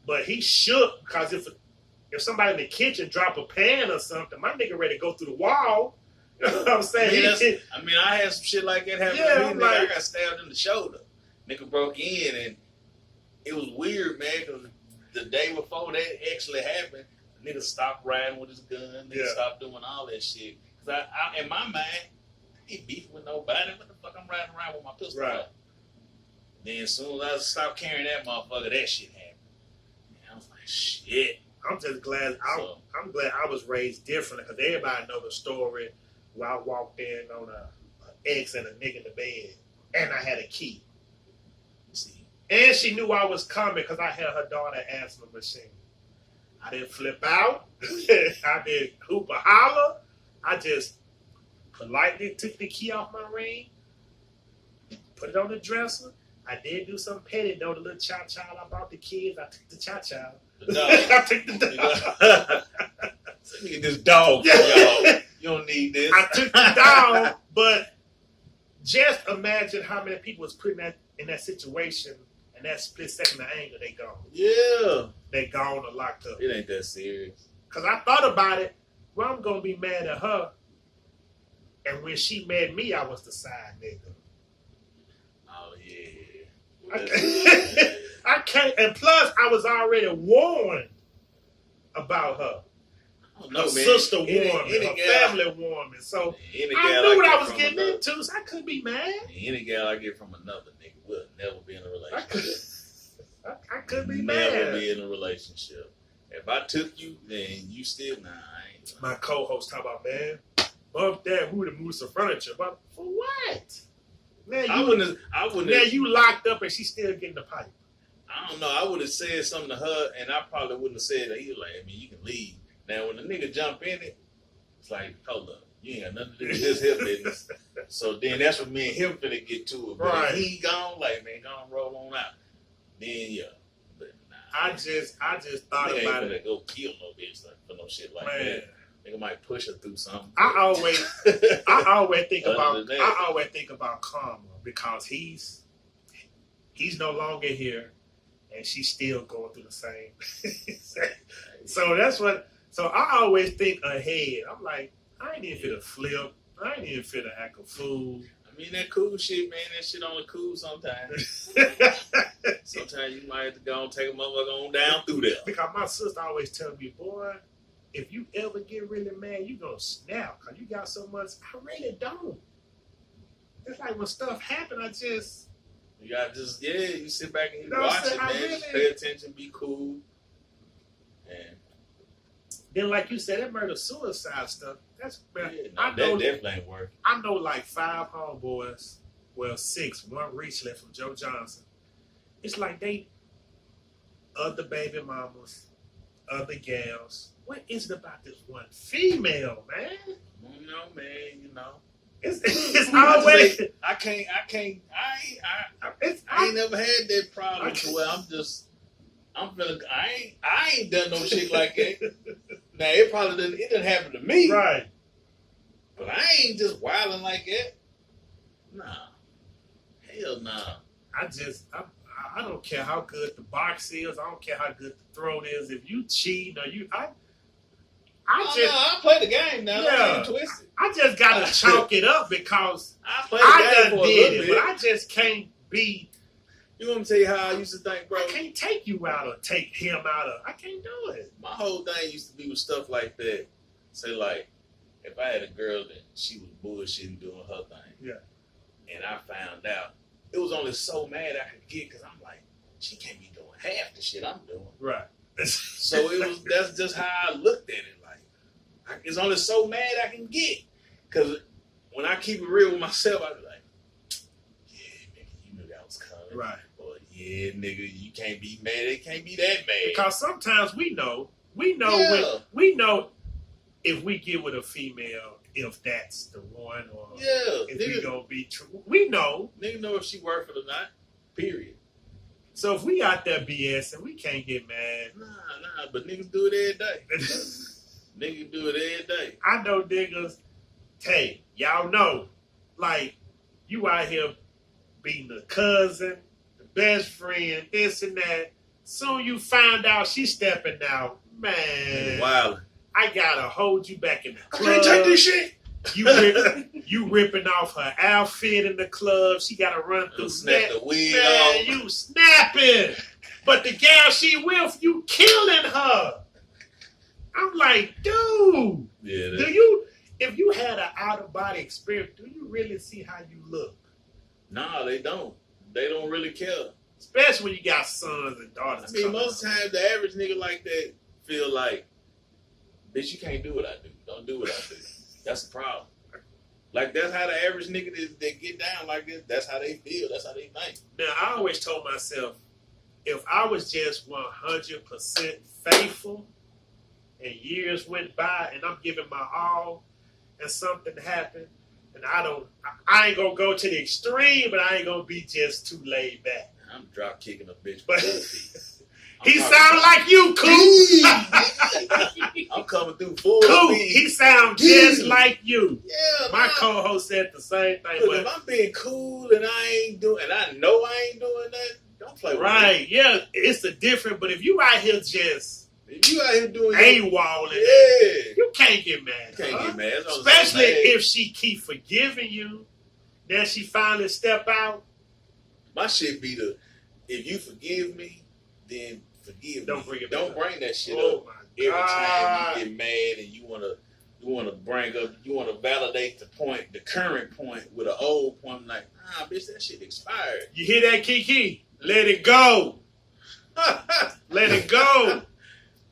but he shook because if somebody in the kitchen drop a pan or something, my nigga ready to go through the wall. You know what I'm saying? I mean, I had some shit like that happen Yeah, to me. I'm Nigga, like- I got stabbed in the shoulder. Nigga broke in, and it was weird, man, because the day before that actually happened, the nigga stopped riding with his gun. Nigga stopped doing all that shit. Because I, in my mind, I ain't beefing with nobody. What the fuck I'm riding around with my pistol Right. out? Then as soon as I stopped carrying that motherfucker, that shit happened. And I was like, shit. I'm just glad. So- I'm glad I was raised differently because everybody know the story where I walked in on an ex and a nigga in the bed, and I had a key. See, And she knew I was coming because I had her daughter asthma machine. I didn't flip out. I didn't hoop or holler. I just politely took the key off my ring, put it on the dresser. I did do some petty though. The little cha-cha I bought the kids. I took the cha-cha. The dog. I took the dog. Let me get this dog for y'all. You don't need this. I took the dog, but just imagine how many people was put in that situation, and that split second of anger, they gone. Yeah. They gone or locked up. It ain't that serious. Because I thought about it. Well, I'm going to be mad at her. And when she mad me, I was the side nigga. Oh, yeah. I can't. And plus, I was already warned about her. No, Her sister warned me. Her family warned me. So I knew what I was getting into, so I couldn't be mad. Any gal I get from another nigga will never be in a relationship. I couldn't be Never mad. be in a relationship. If I took you, then you still I ain't. My co-host talk about, man, bump that, who to move some furniture. But for what? Now I wouldn't. Now you locked up and she still getting the pipe. I don't know. I would have said something to her, and I probably wouldn't have said that either. Like, I mean, you can leave. Now, when the nigga jump in it, it's like, hold up, you ain't got nothing to do with this here business. So then that's when me and him finna get to it. But Right. if he gone, like, man, go on, roll on out. Then yeah. But nah, I just thought nigga about ain't it. finna go kill no bitch for no shit like Man, that. Nigga might push her through something. I always think Other about than that. I always think about karma because he's no longer here, and she's still going through the same. So that's what. So I always think ahead. I'm like, I ain't even finna flip. I ain't even finna act a fool. I mean, that cool shit, man, that shit only cool sometimes. Sometimes you might have to go and take a motherfucker on down through there. Because my sister always tell me, boy, if you ever get really mad, you gonna snap because you got so much. I really don't. It's like when stuff happen, I just. You gotta just, you sit back and you No, watch sir, it, I man. really- Just pay attention, be cool. And Then, like you said, that murder-suicide stuff, that's, man, that definitely ain't working. I know like 5 homeboys, well 6, one recently from Joe Johnson. It's like they, other baby mamas, other gals. What is it about this one female, man? You know, man, you know. It's always, I ain't never had that problem to where I ain't done no shit like that. Now it didn't happen to me, right. but I ain't just wilding like that. Nah, hell nah. I don't care how good the box is. I don't care how good the throat is. If you cheat or I play the game now. Yeah. Don't get it twisted. I just gotta chalk it up because I play I the game done for a did little it, bit. but I just can't be. You want me to tell you how I used to think, bro? I can't take you out or take him out of. I can't do it. My whole thing used to be with stuff like that. Say like, if I had a girl that she was bullshitting doing her thing, Yeah. and I found out, it was only so mad I could get because I'm like, she can't be doing half the shit I'm doing. Right. So that's just how I looked at it. Like, it's only so mad I can get. Because when I keep it real with myself, I be like, yeah, nigga, you knew that was coming. Right. Or, yeah, nigga, you can't be mad. It can't be that mad. Because sometimes we know Yeah. we know if we get with a female, if that's the one, or Yeah. if we gonna be true. We know. Nigga know if she worth it or not. Period. So if we out there BS and we can't get mad, Nah, but niggas do it every day. Niggas do it every day. I know niggas. Hey, y'all know, like you out here being the cousin, the best friend, this and that. Soon you find out she's stepping out, man. Wow. I gotta hold you back in the I club. can't take this shit. You ripping off her outfit in the club. She gotta run through Snap the wig Man, off. you snapping. But the gal she with, you killing her. I'm like, dude, Yeah. if you had an out of body experience, do you really see how you look? Nah, they don't. They don't really care. Especially when you got sons and daughters. I mean, coming most up. times the average nigga like that feel like, bitch, you can't do what I do. Don't do what I do. That's the problem. Like, that's how the average nigga that get down like this, that's how they feel. That's how they think. Now, I always told myself, if I was just 100% faithful, and years went by, and I'm giving my all, and something happened, and I ain't gonna go to the extreme, but I ain't gonna be just too laid back. I'm drop kicking a bitch. But with both feet. he sound like you, Coop. I'm coming through full Coop, speed. he sound just like you. Yeah, My nah. co-host said the same thing. Look, But if I'm being cool and I know I ain't doing that, don't play with me. right, yeah, it's a different. But if you out here just If you out here doing AWOL, yeah, you can't get mad. you can't get mad. That's what I'm Especially saying. if she keep forgiving you. Then she finally step out. My shit be if you forgive me, then forgive Don't me. bring it Don't back bring that shit Oh up my every God. time you get mad and you wanna validate the current point with an old point. I'm like, nah, bitch, that shit expired. You hear that, Kiki? Let it go. Let it go.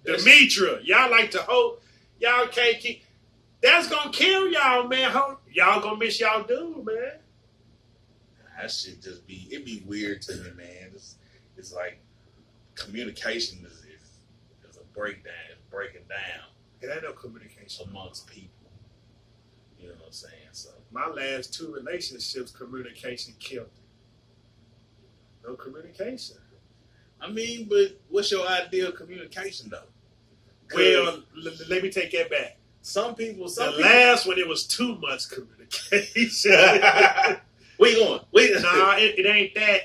Demetra, y'all like to hope. Y'all can't keep. That's gonna kill y'all, man. Y'all gonna miss y'all dude, man. That shit it be weird to me, man. It's like communication is a breakdown. It's breaking down It ain't no communication. amongst people. You know what I'm saying? So My last 2 relationships, communication killed it. No communication. I mean, but what's your ideal communication though? 'Cause Well, let me take that back. some people. The last one, it was too much communication. Where you going? Nah, it ain't that.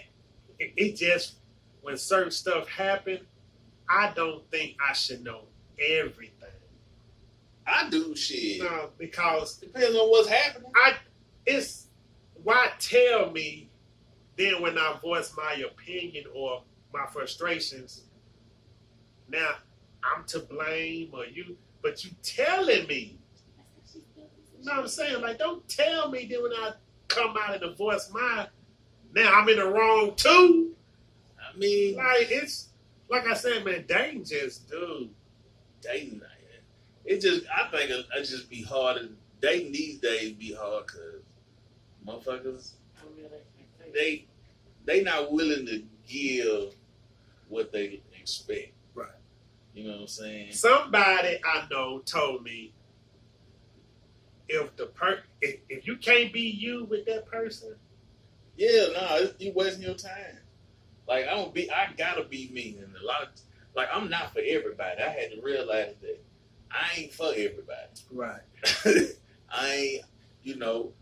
It just, when certain stuff happen, I don't think I should know everything. I do shit. No, because Depends on what's happening. it's why tell me then when I voice my opinion or my frustrations, now I'm to blame or you, but you telling me. You know what I'm saying? Like, don't tell me then when I come out and voice mine, now I'm in the wrong too. I mean, Like, it's, like I said, man, dating just, dude. dating. I think it just be harder. Dating these days be hard because motherfuckers they not willing to give what they expect. Right. You know what I'm saying? Somebody I know told me if you can't be you with that person, Yeah, you wasting your time. Like I gotta be me, and I'm not for everybody. I had to realize that I ain't for everybody. right? I ain't,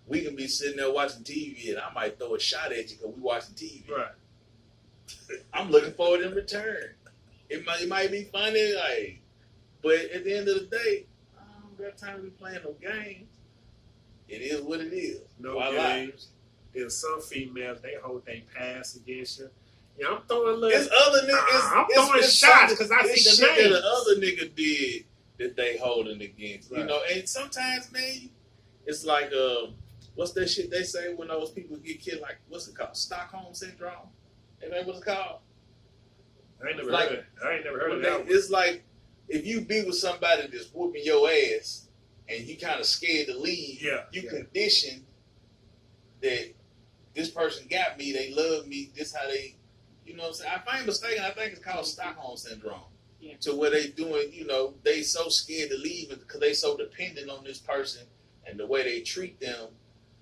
we can be sitting there watching TV, and I might throw a shot at you because we watching TV. Right. I'm looking forward in return. It might be funny, but at the end of the day, I don't got time to be playing no games. It is what it is. No Why games. There's some females they hold their pass against you. Yeah, I'm throwing little. It's other niggas. I'm throwing shots because I see the shit that names. the other nigga did that they holding against. Right. And sometimes, man, it's like what's that shit they say when those people get killed? Like, what's it called? Stockholm syndrome. Ain't that what it's called? I ain't never Like- heard of it. I ain't never heard of that one. It's like if you be with somebody that's whooping your ass and you kind of scared to leave. Yeah, You yeah. conditioned that this person got me. They love me. This how they. You know what I'm saying? If I ain't mistaken, I think it's called Stockholm syndrome. Yeah. To where they doing, they so scared to leave because they so dependent on this person and the way they treat them.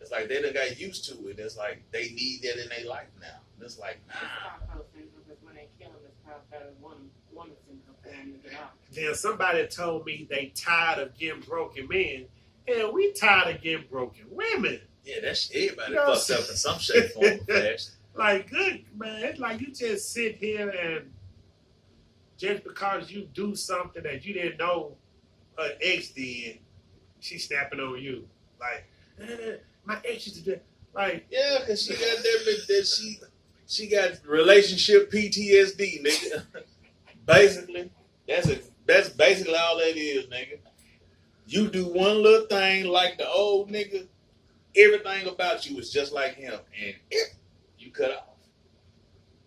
It's like they done got used to it. It's like they need that in their life now. It's like, nah. When they kill them, it's probably woman syndrome for them to get out. Then somebody told me they tired of getting broken men, and we tired of getting broken women. Yeah, that's everybody You know what fucked I'm up in some shape, form, or fashion. Like, good man, it's like you just sit here and just because you do something that you didn't know her ex did, she snapping on you. Like, my ex used to do. Like, Yeah, because she got that she got relationship PTSD, nigga. Basically, that's basically all that is, nigga. You do one little thing like the old nigga, everything about you is just like him, and you cut off.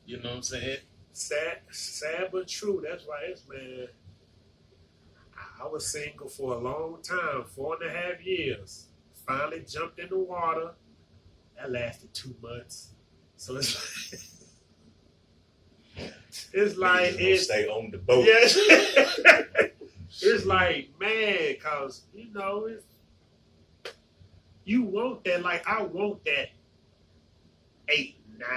You know what I'm saying? sad but true. That's why it's, man. I was single for a long time, 4.5 years. Finally jumped in the water. That lasted 2 months. So it's like, Niggas gonna stay on the boat. Yes. like, man, cause you know, you want that. Like I want that 8, 9,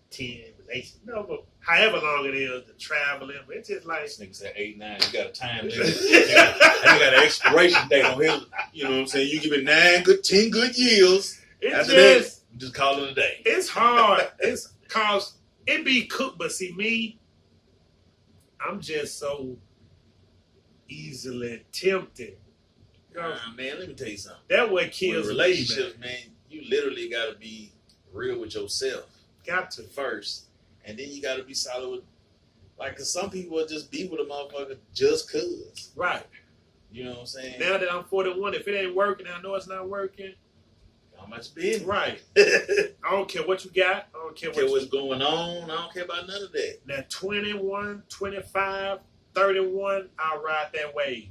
10, 8, no, but however long it is to traveling. But it's just like This nigga said 8, 9. You got a time limit. You got an expiration date on him. You know what I'm saying? You give it 10 good years. it's After just. that, you just call it a day. It's hard. It's cause it be cooked, but see me, I'm just so easily tempted. Man, let me tell you something. That what With kills relationships, me, man. man, you literally got to be real with yourself Got to. first, and then you got to be solid with. Like, cause some people will just be with a motherfucker just cause. Right. You know what I'm saying? Now that I'm 41, if it ain't working, I know it's not working. How much business? Right. I I don't care what you got. I don't care don't care what what's going on. I don't care about none of that. Now 21, 25, 31, I'll ride that wave.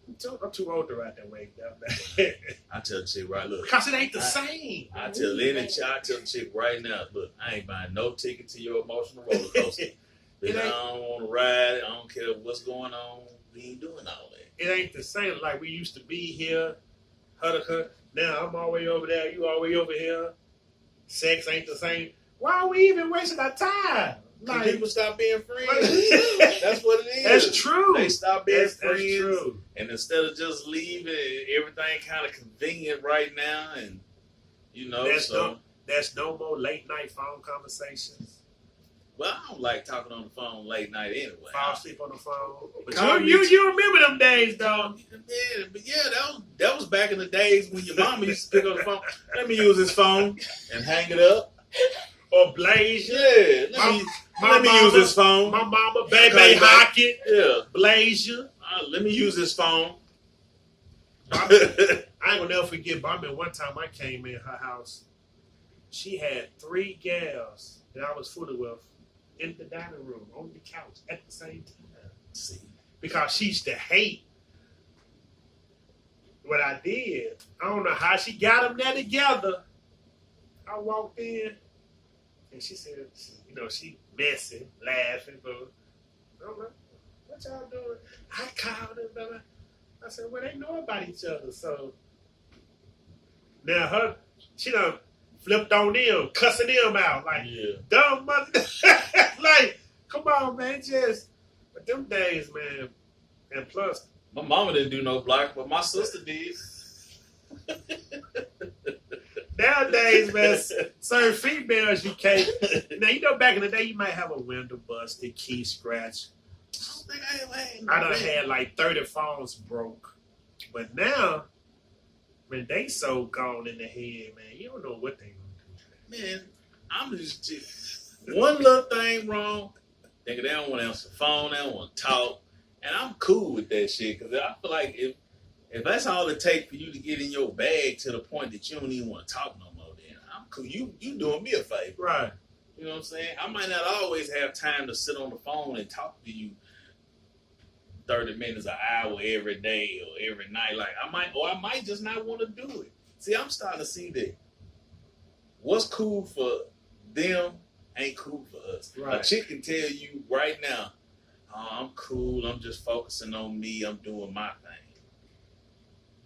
I'm too old to ride that wave down there. I tell the chick right, look. Because it ain't the same. I tell the chick right now, look, I ain't buying no ticket to your emotional roller coaster. Because I don't want to ride. I don't care what's going on. We ain't doing all that. It ain't the same like we used to be here. Now I'm all the way over there. You all the way over here. Sex ain't the same. Why are we even wasting our time? Like, People stop being friends. That's what it is. that's true. They stop being That's friends. true. And instead of just leaving, everything kind of convenient right now. And, you know, There's no more late night phone conversations. Well, I don't like talking on the phone late night anyway. Fall asleep on the phone. But Call me. you remember them days, though. Yeah, but that was back in the days when your mama used to pick up the phone. Let me use this phone and hang it up. Or Blaze. Yeah, let me use this phone. My mama, Call Baby you back. Hockett, Yeah, Blaze. let me use this phone. I ain't gonna never forget, but I remember one time I came in her house. She had 3 gals that I was fooling with in the dining room, on the couch at the same time. See, Because she used to hate what I did. I don't know how she got them there together. I walked in, and she said, she messing, laughing, but I'm like, what y'all doing? I called her, blah, blah. I said, well, they know about each other, so now she done flipped on them, cussing them out, like, yeah. dumb mother. Like, come on, man, but them days, man, and plus, My mama didn't do no block, but my sister did. nowadays, man, certain females you can't. Now, back in the day, you might have a window busted, key scratched. I don't think I ever had. I done had like 30 phones broke. But now, man, they so gone in the head, man. You don't know what they gonna do. Man, I'm just one little thing wrong. Nigga, they don't want to answer the phone. They don't want to talk. And I'm cool with that shit because I feel like if that's all it takes for you to get in your bag to the point that you don't even want to talk no more, then I'm cool. You doing me a favor. Right. You know what I'm saying? I might not always have time to sit on the phone and talk to you 30 minutes, an hour every day or every night. Like I might just not want to do it. See, I'm starting to see that what's cool for them ain't cool for us. Right. A chick can tell you right now, oh, I'm cool, I'm just focusing on me, I'm doing my thing.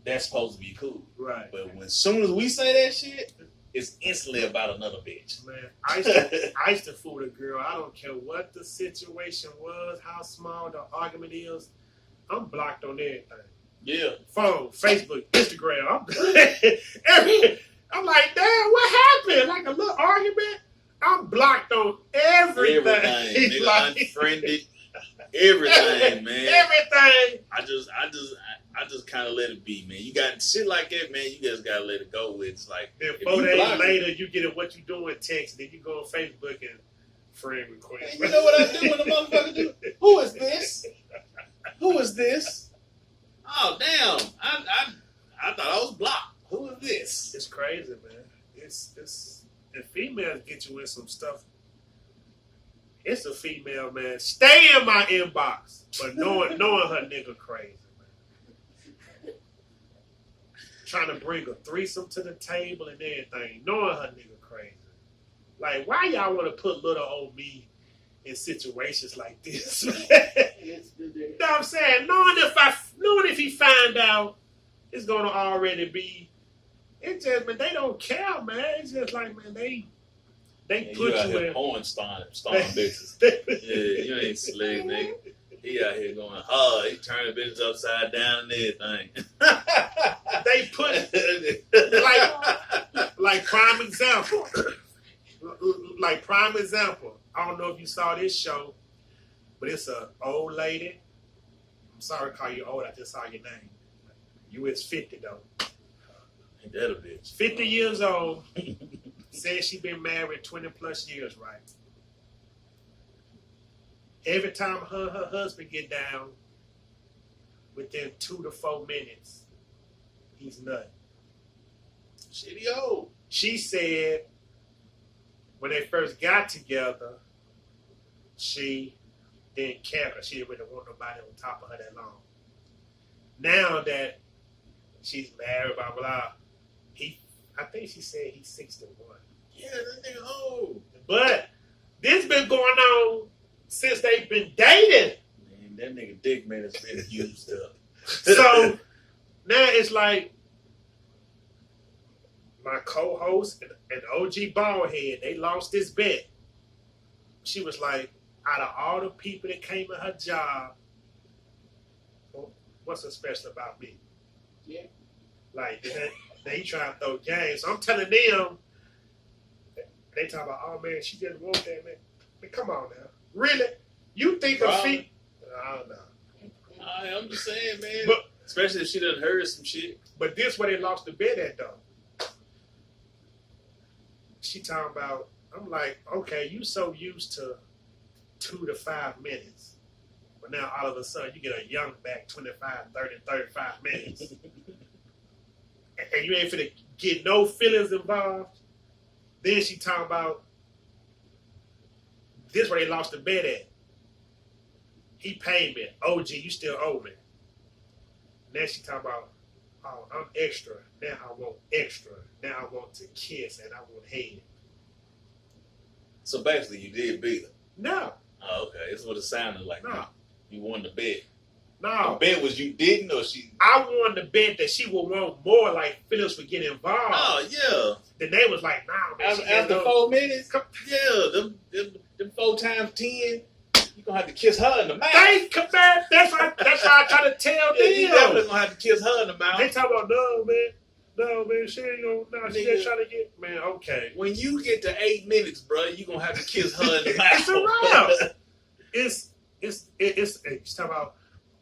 That's supposed to be cool. Right. But when soon as we say that shit, it's instantly about another bitch. Man, I used to fool a girl. I don't care what the situation was, how small the argument is. I'm blocked on everything. Yeah. Phone, Facebook, Instagram. I'm like, damn, what happened? Like a little argument? I'm blocked on everything. Nigga, Like, unfriended. Everything, man. Everything. I just kind of let it be, man. You got shit like that, man. You just gotta let it go with. It's like Then if 4 you days block later, you get a what you doing text. Then you go on Facebook and friend request. And you know what I do when the motherfucker do? Who is this? Who is this? Oh damn! I thought I was blocked. Who is this? It's crazy, man. It's and females get you in some stuff. It's a female, man. Stay in my inbox, but knowing her nigga crazy, man. Trying to bring a threesome to the table and everything, knowing her nigga crazy. Like, why y'all want to put little old me in situations like this? You know what I'm saying? Knowing it's gonna already be. It's just, man, they don't care, man. It's just like, man, they And put you out you here in. porn starring bitches. Yeah, you ain't slick, nigga. He out here going hard. He turning bitches upside down and everything. They put like prime example. Like prime example. I don't know if you saw this show, but it's a old lady. I'm sorry to call you old. I just saw your name. You is 50 though. Ain't that a bitch? 50 years old. Says she been married 20 plus years, right? Every time her husband get down, within 2 to 4 minutes, he's nutting. Shitty old. She said when they first got together, she didn't care because she didn't really want nobody on top of her that long. Now that she's married, blah, blah, I think she said he's 61. Yeah, that nigga old. But this been going on since they've been dating. Man, that nigga dick man has been used up. So now it's like my co-host and OG Ballhead, they lost this bet. She was like, out of all the people that came at her job, what's so special about me? Yeah. Like, they trying to throw games. So I'm telling them, they talk about, oh man, she didn't want that, man. Man, come on now. Really? You think a feet? I don't know. I'm just saying, man. But, especially if she done heard some shit. But this where they lost the bet at, though. She talking about, I'm like, okay, you so used to 2 to 5 minutes. But now all of a sudden you get a young back 25, 30, 35 minutes. And you ain't finna get no feelings involved. Then she talking about, this where they lost the bet at. He paid me. OG, you still owe me. Then she talking about, oh, I'm extra. Now I want extra. Now I want to kiss and I want head. So basically, you did beat her. No. Oh, okay. That's what it sounded like. No. You won the bet. No. The bet was you didn't, or she. I won the bet that she would want more, like Phyllis would get involved. Oh yeah. Then they was like, nah, man. After 4 minutes, yeah, them 4 times 10, you gonna have to kiss her in the mouth. Thank you, man. That's why I try to tell Yeah, you them. definitely gonna have to kiss her in the mouth. They talk about, no, man, she ain't gonna, no, she just trying to get, man, okay. When you get to 8 minutes, bro, you gonna have to kiss her in the mouth. It's a wrap. It's talking about,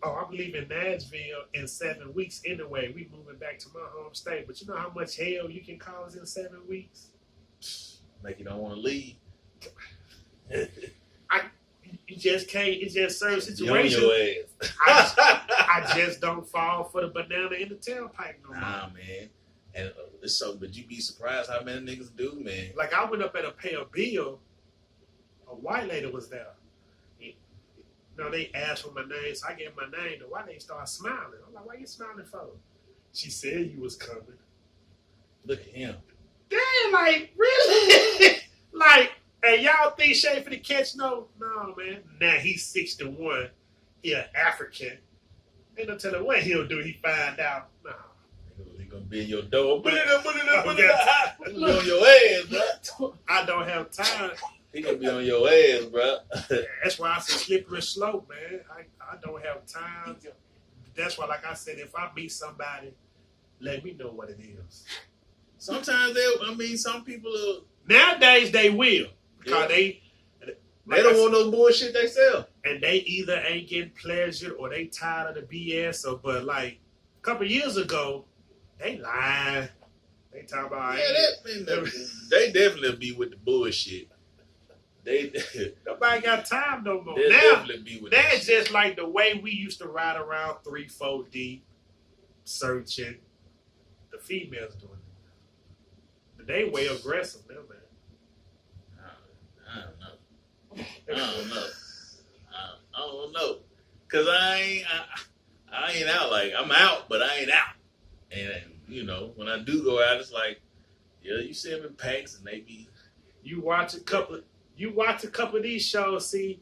oh, I'm leaving Nashville in 7 weeks anyway. We moving back to my home state. But you know how much hell you can cause in 7 weeks? Make you don't want to leave. You just can't. It's just certain You on situations. your ass. I just don't fall for the banana in the tailpipe no more. Nah, man. And it's so, but you be surprised how many niggas do, man. Like I went up at a pay a bill. A white lady was there. They asked for my name, so I gave my name. The white lady started smiling. I'm like, why you smiling for? She said you was coming. Look at him. Damn, like, really? Like, and y'all think Shay for the catch? No, man. Now he's 61. He an African. Ain't no telling what he'll do. He find out. No. He gonna be in your door. Put it up. Okay. He on your ass, bro. I don't have time. He gonna be on your ass, bro. That's why I said slippery slope, man. I don't have time. That's why, like I said, if I meet somebody, let me know what it is. Sometimes some people are. Nowadays they will. Because They like don't want no bullshit they sell. and they either ain't getting pleasure or they tired of the BS. But like a couple years ago, they lying. They talk about They definitely be with the bullshit. Nobody got time no more. They'll Now definitely be with that's that just like the way we used to ride around 3-4 deep, searching. The females doing it. They way aggressive now, man. I don't know. Cause I ain't out. Like I'm out, but I ain't out. And when I do go out, it's like, yeah, you see them in packs, and they be. You watch a couple of these shows, see,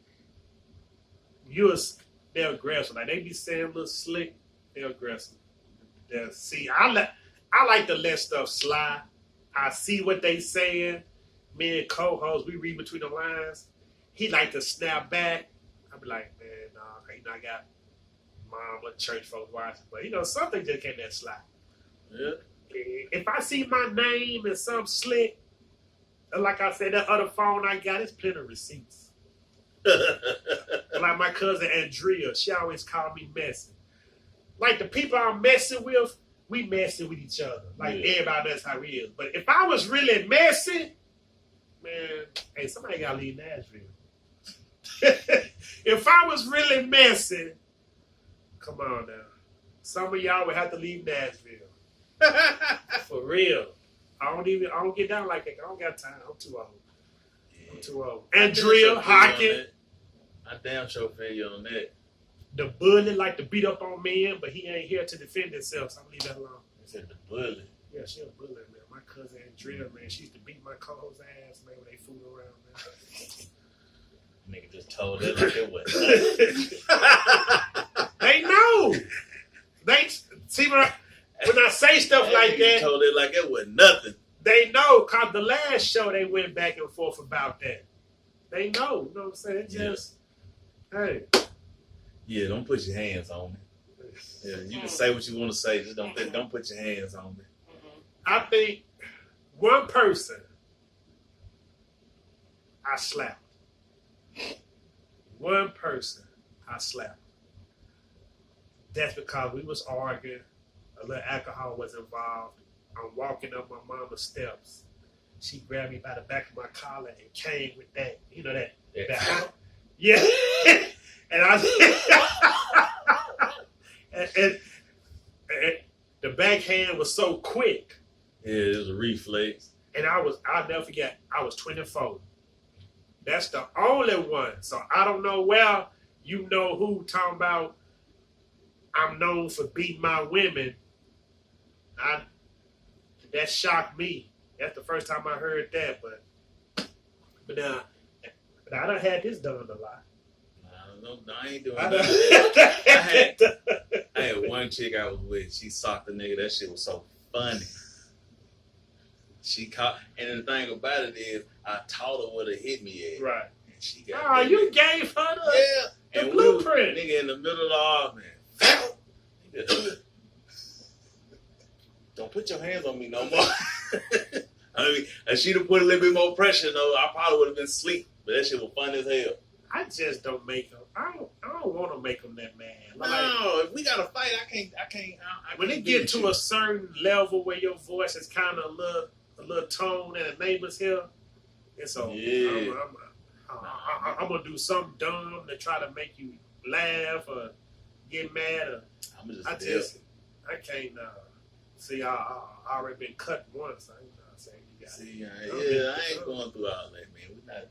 they're aggressive. Like they be saying a little slick, they're aggressive. Yeah, see, I like to let stuff slide. I see what they saying. Me and co-host, we read between the lines. He like to snap back. I be like, man, nah, you know, I got mom and church folks watching, but you know, something just can't let slide. Yeah. If I see my name and some slick, like I said, that other phone I got, it's plenty of receipts. Like my cousin Andrea, she always called me messy. Like the people I'm messing with, we messing with each other. Like everybody knows how we is. But if I was really messy, man, hey, somebody gotta leave Nashville. If I was really messy, come on now. Some of y'all would have to leave Nashville. For real. I don't get down like that. I don't got time. I'm too old. I'm too old. Andrea, hockey. I damn sure feel you on that. The bully like to beat up on men, but he ain't here to defend himself, so I'm leave that alone. You said the bully. Yeah, she a bully, man. My cousin Andrea, man, she used to beat my co-host ass, man, when they fool around, man. Nigga just told it like it was. They know. They see when I say stuff like that. Told it like it was nothing. They know, cause the last show they went back and forth about that. They know, you know what I'm saying? It's just, hey. Yeah, don't put your hands on me. Yeah, you can say what you want to say, just don't put your hands on me. I think one person I slapped. One person I slapped. That's because we was arguing. A little alcohol was involved. I'm walking up my mama's steps. She grabbed me by the back of my collar and came with that, you know, that yeah. And and the backhand was so quick. Yeah, it was a reflex. And I'll never forget, I was 24. That's the only one. So I don't know where you know who talking about I'm known for beating my women. That shocked me. That's the first time I heard that, but I done had this done a lot. No, I ain't doing that. I had one chick I was with. She socked the nigga. That shit was so funny. She caught, and the thing about it is, I taught her where to hit me at. Right. And she got. You gave her the and blueprint. Nigga in the middle of the argument. Don't put your hands on me no more. I mean, if she'd have put a little bit more pressure, though, I probably would have been asleep. But that shit was fun as hell. I just don't make them. I don't want to make them that mad. Like, no, if we got to fight, I can't. When it get to a certain level where your voice is kind of a little tone and the neighbors here, it's over. Yeah. I'm gonna do something dumb to try to make you laugh or get mad. Or I can't. See, I already been cut once. I ain't saying you got. See, I ain't going through all that, man. We not.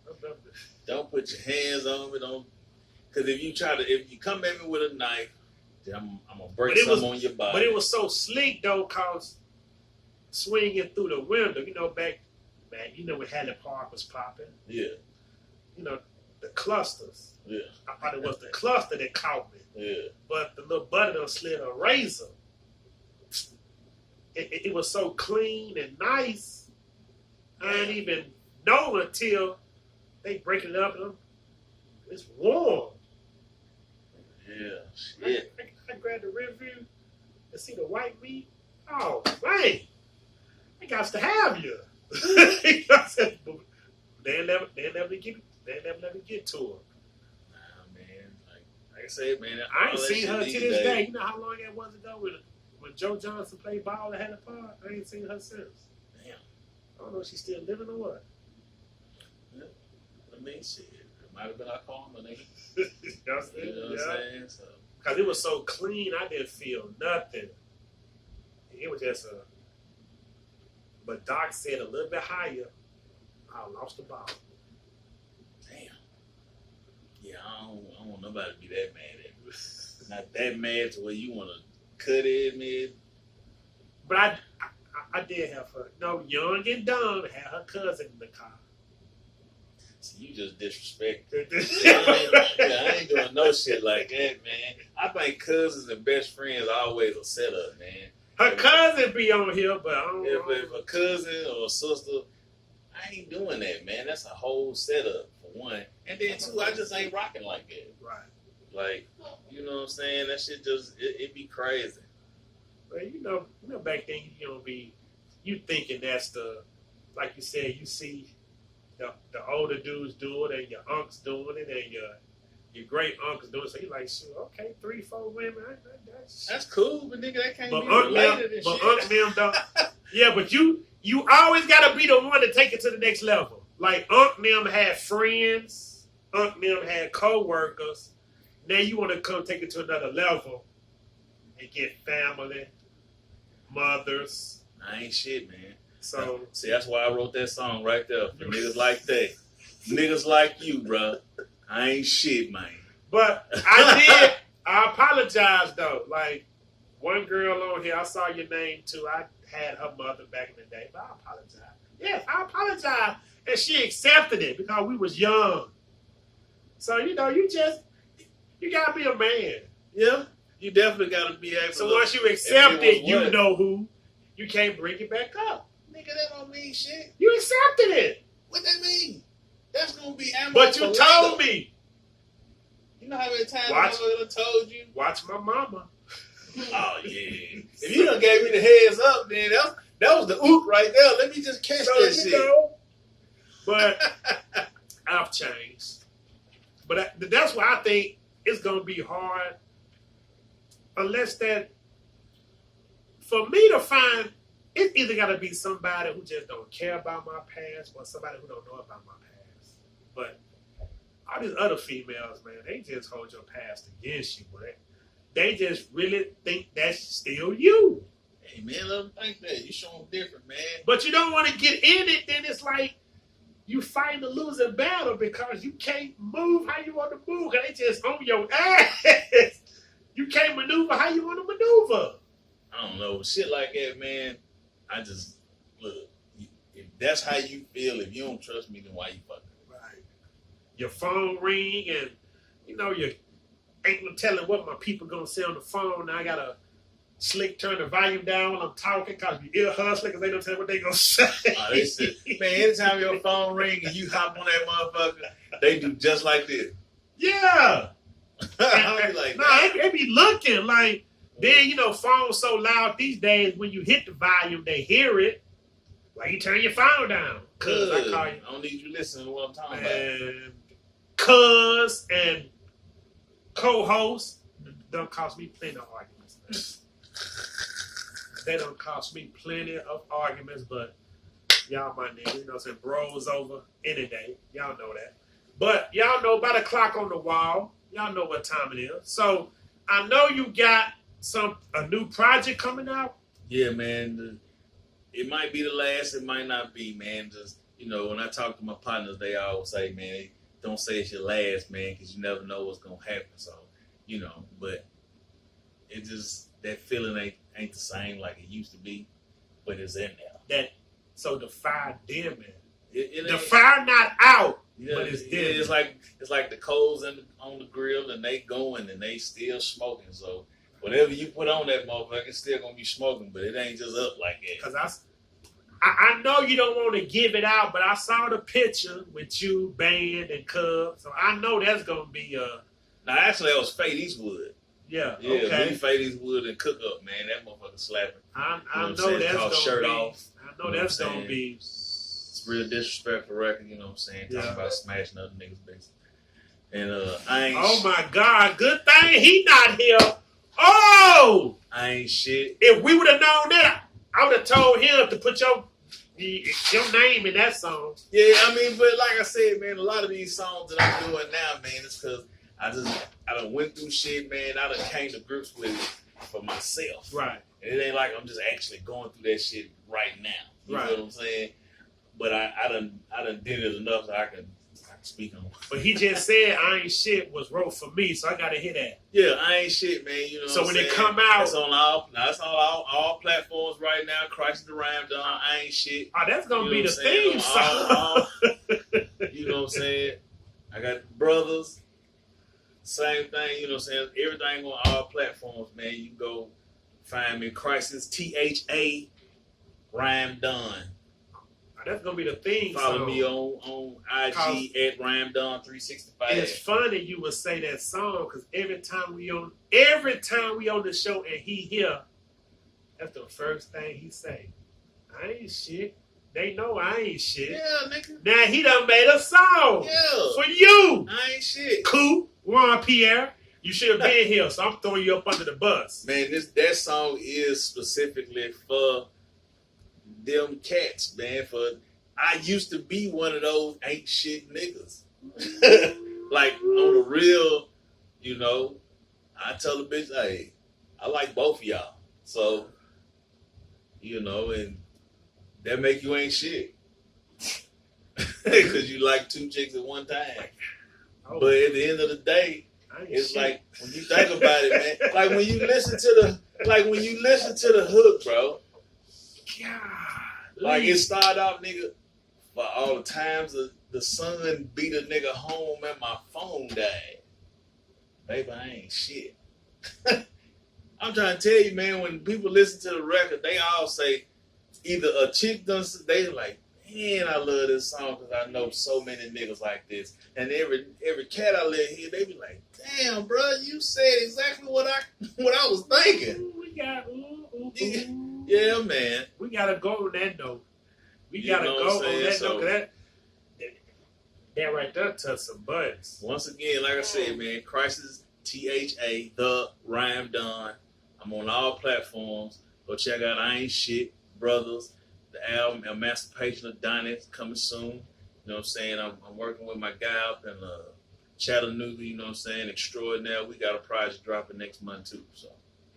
Don't put your hands on me. Don't, because if you come at me with a knife, then I'm gonna break something on your body. But it was so sleek though, cause swinging through the window, you know, back, you know, when Halle Park was popping. Yeah. You know, the clusters. Yeah. I thought it was the cluster that caught me. Yeah. But the little button slid a razor. It was so clean and nice. I didn't even know until they break it up. And it's warm. Yeah, shit. I grabbed the rear view and see the white meat. Oh, man. I got to have you. They never let me get to her. Nah, man. Like I said, man. I ain't seen her to this day. You know how long that was ago when Joe Johnson played ball at Halle Park? I ain't seen her since. Damn. I don't know if she's still living or what. Yeah. I mean, shit. It might have been our karma, nigga. You know what I'm saying? So. Because it was so clean, I didn't feel nothing. It was just a. But Doc said a little bit higher, I lost the ball. Damn. Yeah, I don't want nobody to be that mad at me. Not that mad to where you want to cut it, man. But I did have her. No, young and dumb, had her cousin in the car. See, you just disrespect. I ain't doing no shit like that, man. I think cousins and best friends always a setup, man. Her cousin be on here, but I don't know. If a cousin or a sister, I ain't doing that, man. That's a whole setup for one, and then two, I just ain't rocking like that. Right. Like, you know what I'm saying? That shit just it be crazy. But you know, back then you thinking that's the, like you said, you see the older dudes do it and your unks doing it and your great uncles doing it. So you like, shoot, okay, 3-4 women, That's cool, but nigga, that can't but be Unc related them, and but shit. Unc them don't. Yeah, but you always gotta be the one to take it to the next level. Like Unc them had friends, Unc them had co-workers. Now you want to come take it to another level and get family, mothers. I ain't shit, man. So See, that's why I wrote that song right there for niggas like that. Niggas like you, bro. I ain't shit, man. but I apologize though. Like one girl on here, I saw your name too. I had her mother back in the day, but I apologize. Yes, I apologize. And she accepted it because we was young. So, you gotta be a man. Yeah, you definitely gotta be able So to. once you accept it, you what? know who. You can't bring it back up. Nigga, that don't mean shit. You accepted it. What that mean? That's gonna be ammo But you for told later. me. You know how many times Watch. I done told you? Watch my mama. Oh yeah. If you done gave me the heads up, then that was the oop right there. Let me just catch So, that shit. But I've changed. But that's why I think it's going to be hard unless that, for me to find, it's either got to be somebody who just don't care about my past or somebody who don't know about my past. But all these other females, man, they just hold your past against you, but they just really think that's still you. Hey man, let them think that. You show them different, man. But you don't want to get in it, then it's like you fighting a losing battle because you can't move how you want to move. They just on your ass. You can't maneuver how you want to maneuver. I don't know. Shit like that, man. I just, look, if that's how you feel, if you don't trust me, then why you fucking? Right. Your phone ring and, you ain't no telling what my people going to say on the phone. Now I got to slick turn the volume down when I'm talking because you ear hustling because they don't tell what they going to say. They said, man, anytime your phone ring and you hop on that motherfucker, they do just like this. Yeah. I be like, they be looking like, then, phones so loud these days, when you hit the volume, they hear it. Why you turn your phone down? Cuz I call you. I don't need you listening to what I'm talking about. And cuz and co-host don't cost me plenty of arguments. They don't cost me plenty of arguments, but y'all my niggas, saying bros over any day. Y'all know that. But y'all know by the clock on the wall, y'all know what time it is. So I know you got a new project coming out. Yeah, man. It might be the last. It might not be, man. Just, when I talk to my partners, they always say, man, don't say it's your last, man, because you never know what's going to happen. So, but it just, that feeling ain't the same like it used to be, but it's in there. So the fire dimming. The fire not out, yeah, but it's yeah, dimming. it's like the coals on the grill and they going and they still smoking. So whatever you put on that motherfucker, it's still gonna be smoking, but it ain't just up like that. Because I know you don't want to give it out, but I saw the picture with you, Band, and Cub, so I know that's gonna be Now actually that was Fate Eastwood. Yeah, Yeah, okay. me, Fate Eastwood and Cook Up, man. That motherfucker slapping. I You know know what I'm saying? that's Called gonna Shirt be. Off. I know You know that's what I'm gonna saying? be. It's real disrespectful record, you know what I'm saying? Talking Yeah. about smashing other niggas' business. And I ain't Oh my God! Good thing he not here. Oh, I ain't shit. if we would have known that, I would have told him to put your name in that song. Yeah, I mean, but like I said, man, a lot of these songs that I'm doing now, man, it's because I done went through shit, man. I done came to grips with it for myself. Right. And it ain't like I'm just actually going through that shit right now. You Right. know what I'm saying? But I done did it enough so I can speak on it. But he just said I ain't shit was wrote for me, so I gotta hear that. Yeah, I ain't shit, man. You know So what when I'm it saying? come out- it's on all platforms right now. Christ the Rhyme Done. I ain't shit. Oh, that's gonna You be know the what I'm saying? theme song. You know what I'm saying? I got brothers. Same thing, you know what I'm saying? Everything on all platforms, man. You go Find me Crisis THA Rhyme Done. That's gonna be the thing. Follow me on IG at Rhyme Done 365. It's funny you would say that song because every time we on the show and he here, that's the first thing he say. I ain't shit. They know I ain't shit. Yeah, nigga. Now he done made a song Yeah. for you. I ain't shit. Cool, Juan Pierre. You should have been here, so I'm throwing you up under the bus. Man, that song is specifically for them cats, man. I used to be one of those ain't shit niggas. Like on the real, you know, I tell the bitch, hey, I like both of y'all. So, you know, and that make you ain't shit. Because you like two chicks at one time. Oh, But at the end of the day, I ain't it's shit. like when you think about it, man. Like when you listen to the hook, bro. God, Like it started off, nigga, for all the times the sun beat a nigga home and my phone died. Baby, I ain't shit. I'm trying to tell you, man, when people listen to the record, they all say either a chick done, they like, man, I love this song because I know so many niggas like this. And every cat I let hear, they be like, damn, bro, you said exactly what I was thinking. Ooh, we got Yeah, man. We gotta go on that note. We You gotta know go what I'm on saying? that So- note. 'Cause that right there touched some buttons. Once again, like I said, man, Crisis THA, the Rhyme Done. I'm on all platforms. Go check out I Ain't Shit Brothers. The album Emancipation of Donnie coming soon. You know what I'm saying? I'm working with my guy up in Chattanooga, you know what I'm saying? Extraordinaire. We got a project dropping next month too. So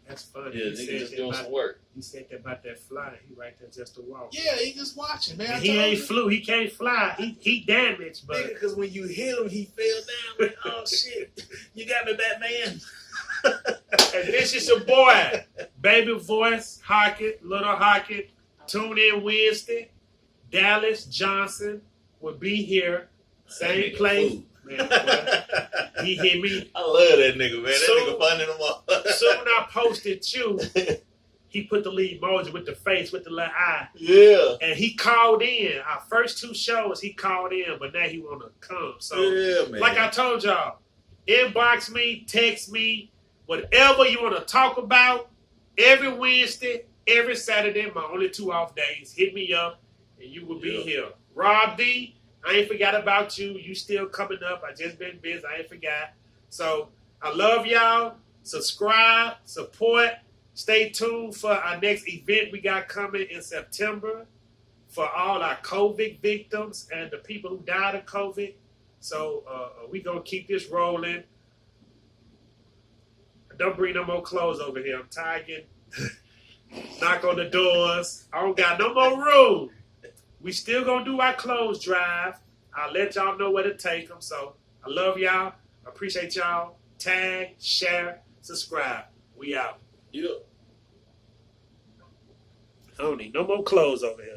That's funny. yeah, He nigga said just that doing about- some work. He said that about that fly. He right there just to walk. Yeah, he just watching, man. And he ain't flew. He can't fly. He damaged, but Because when you hit him, he fell down. Like, oh shit, you got me, Batman. and this is your boy, Baby Voice Hockett, Little Hockett. Tune in Wednesday. Dallas Johnson will be here. Same place. Fool. Man, boy, he hit me. I love that nigga, man. That So- nigga funny them up. Soon I posted you. He put the lead emoji with the face, with the little eye. Yeah. And he called in. Our first two shows, he called in, but now he want to come. So, Yeah, man. like I told y'all, inbox me, text me, whatever you want to talk about. Every Wednesday, every Saturday, my only 2 off days. Hit me up, and you will be Yeah. here. Rob D, I ain't forgot about you. You still coming up. I just been busy. I ain't forgot. So, I love y'all. Subscribe, support. Stay tuned for our next event we got coming in September for all our COVID victims and the people who died of COVID. So we going to keep this rolling. Don't bring no more clothes over here. I'm tired of getting knock on the doors. I don't got no more room. We still going to do our clothes drive. I'll let y'all know where to take them. So I love y'all. I appreciate y'all. Tag, share, subscribe. We out. Yeah. I don't need no more clothes over here.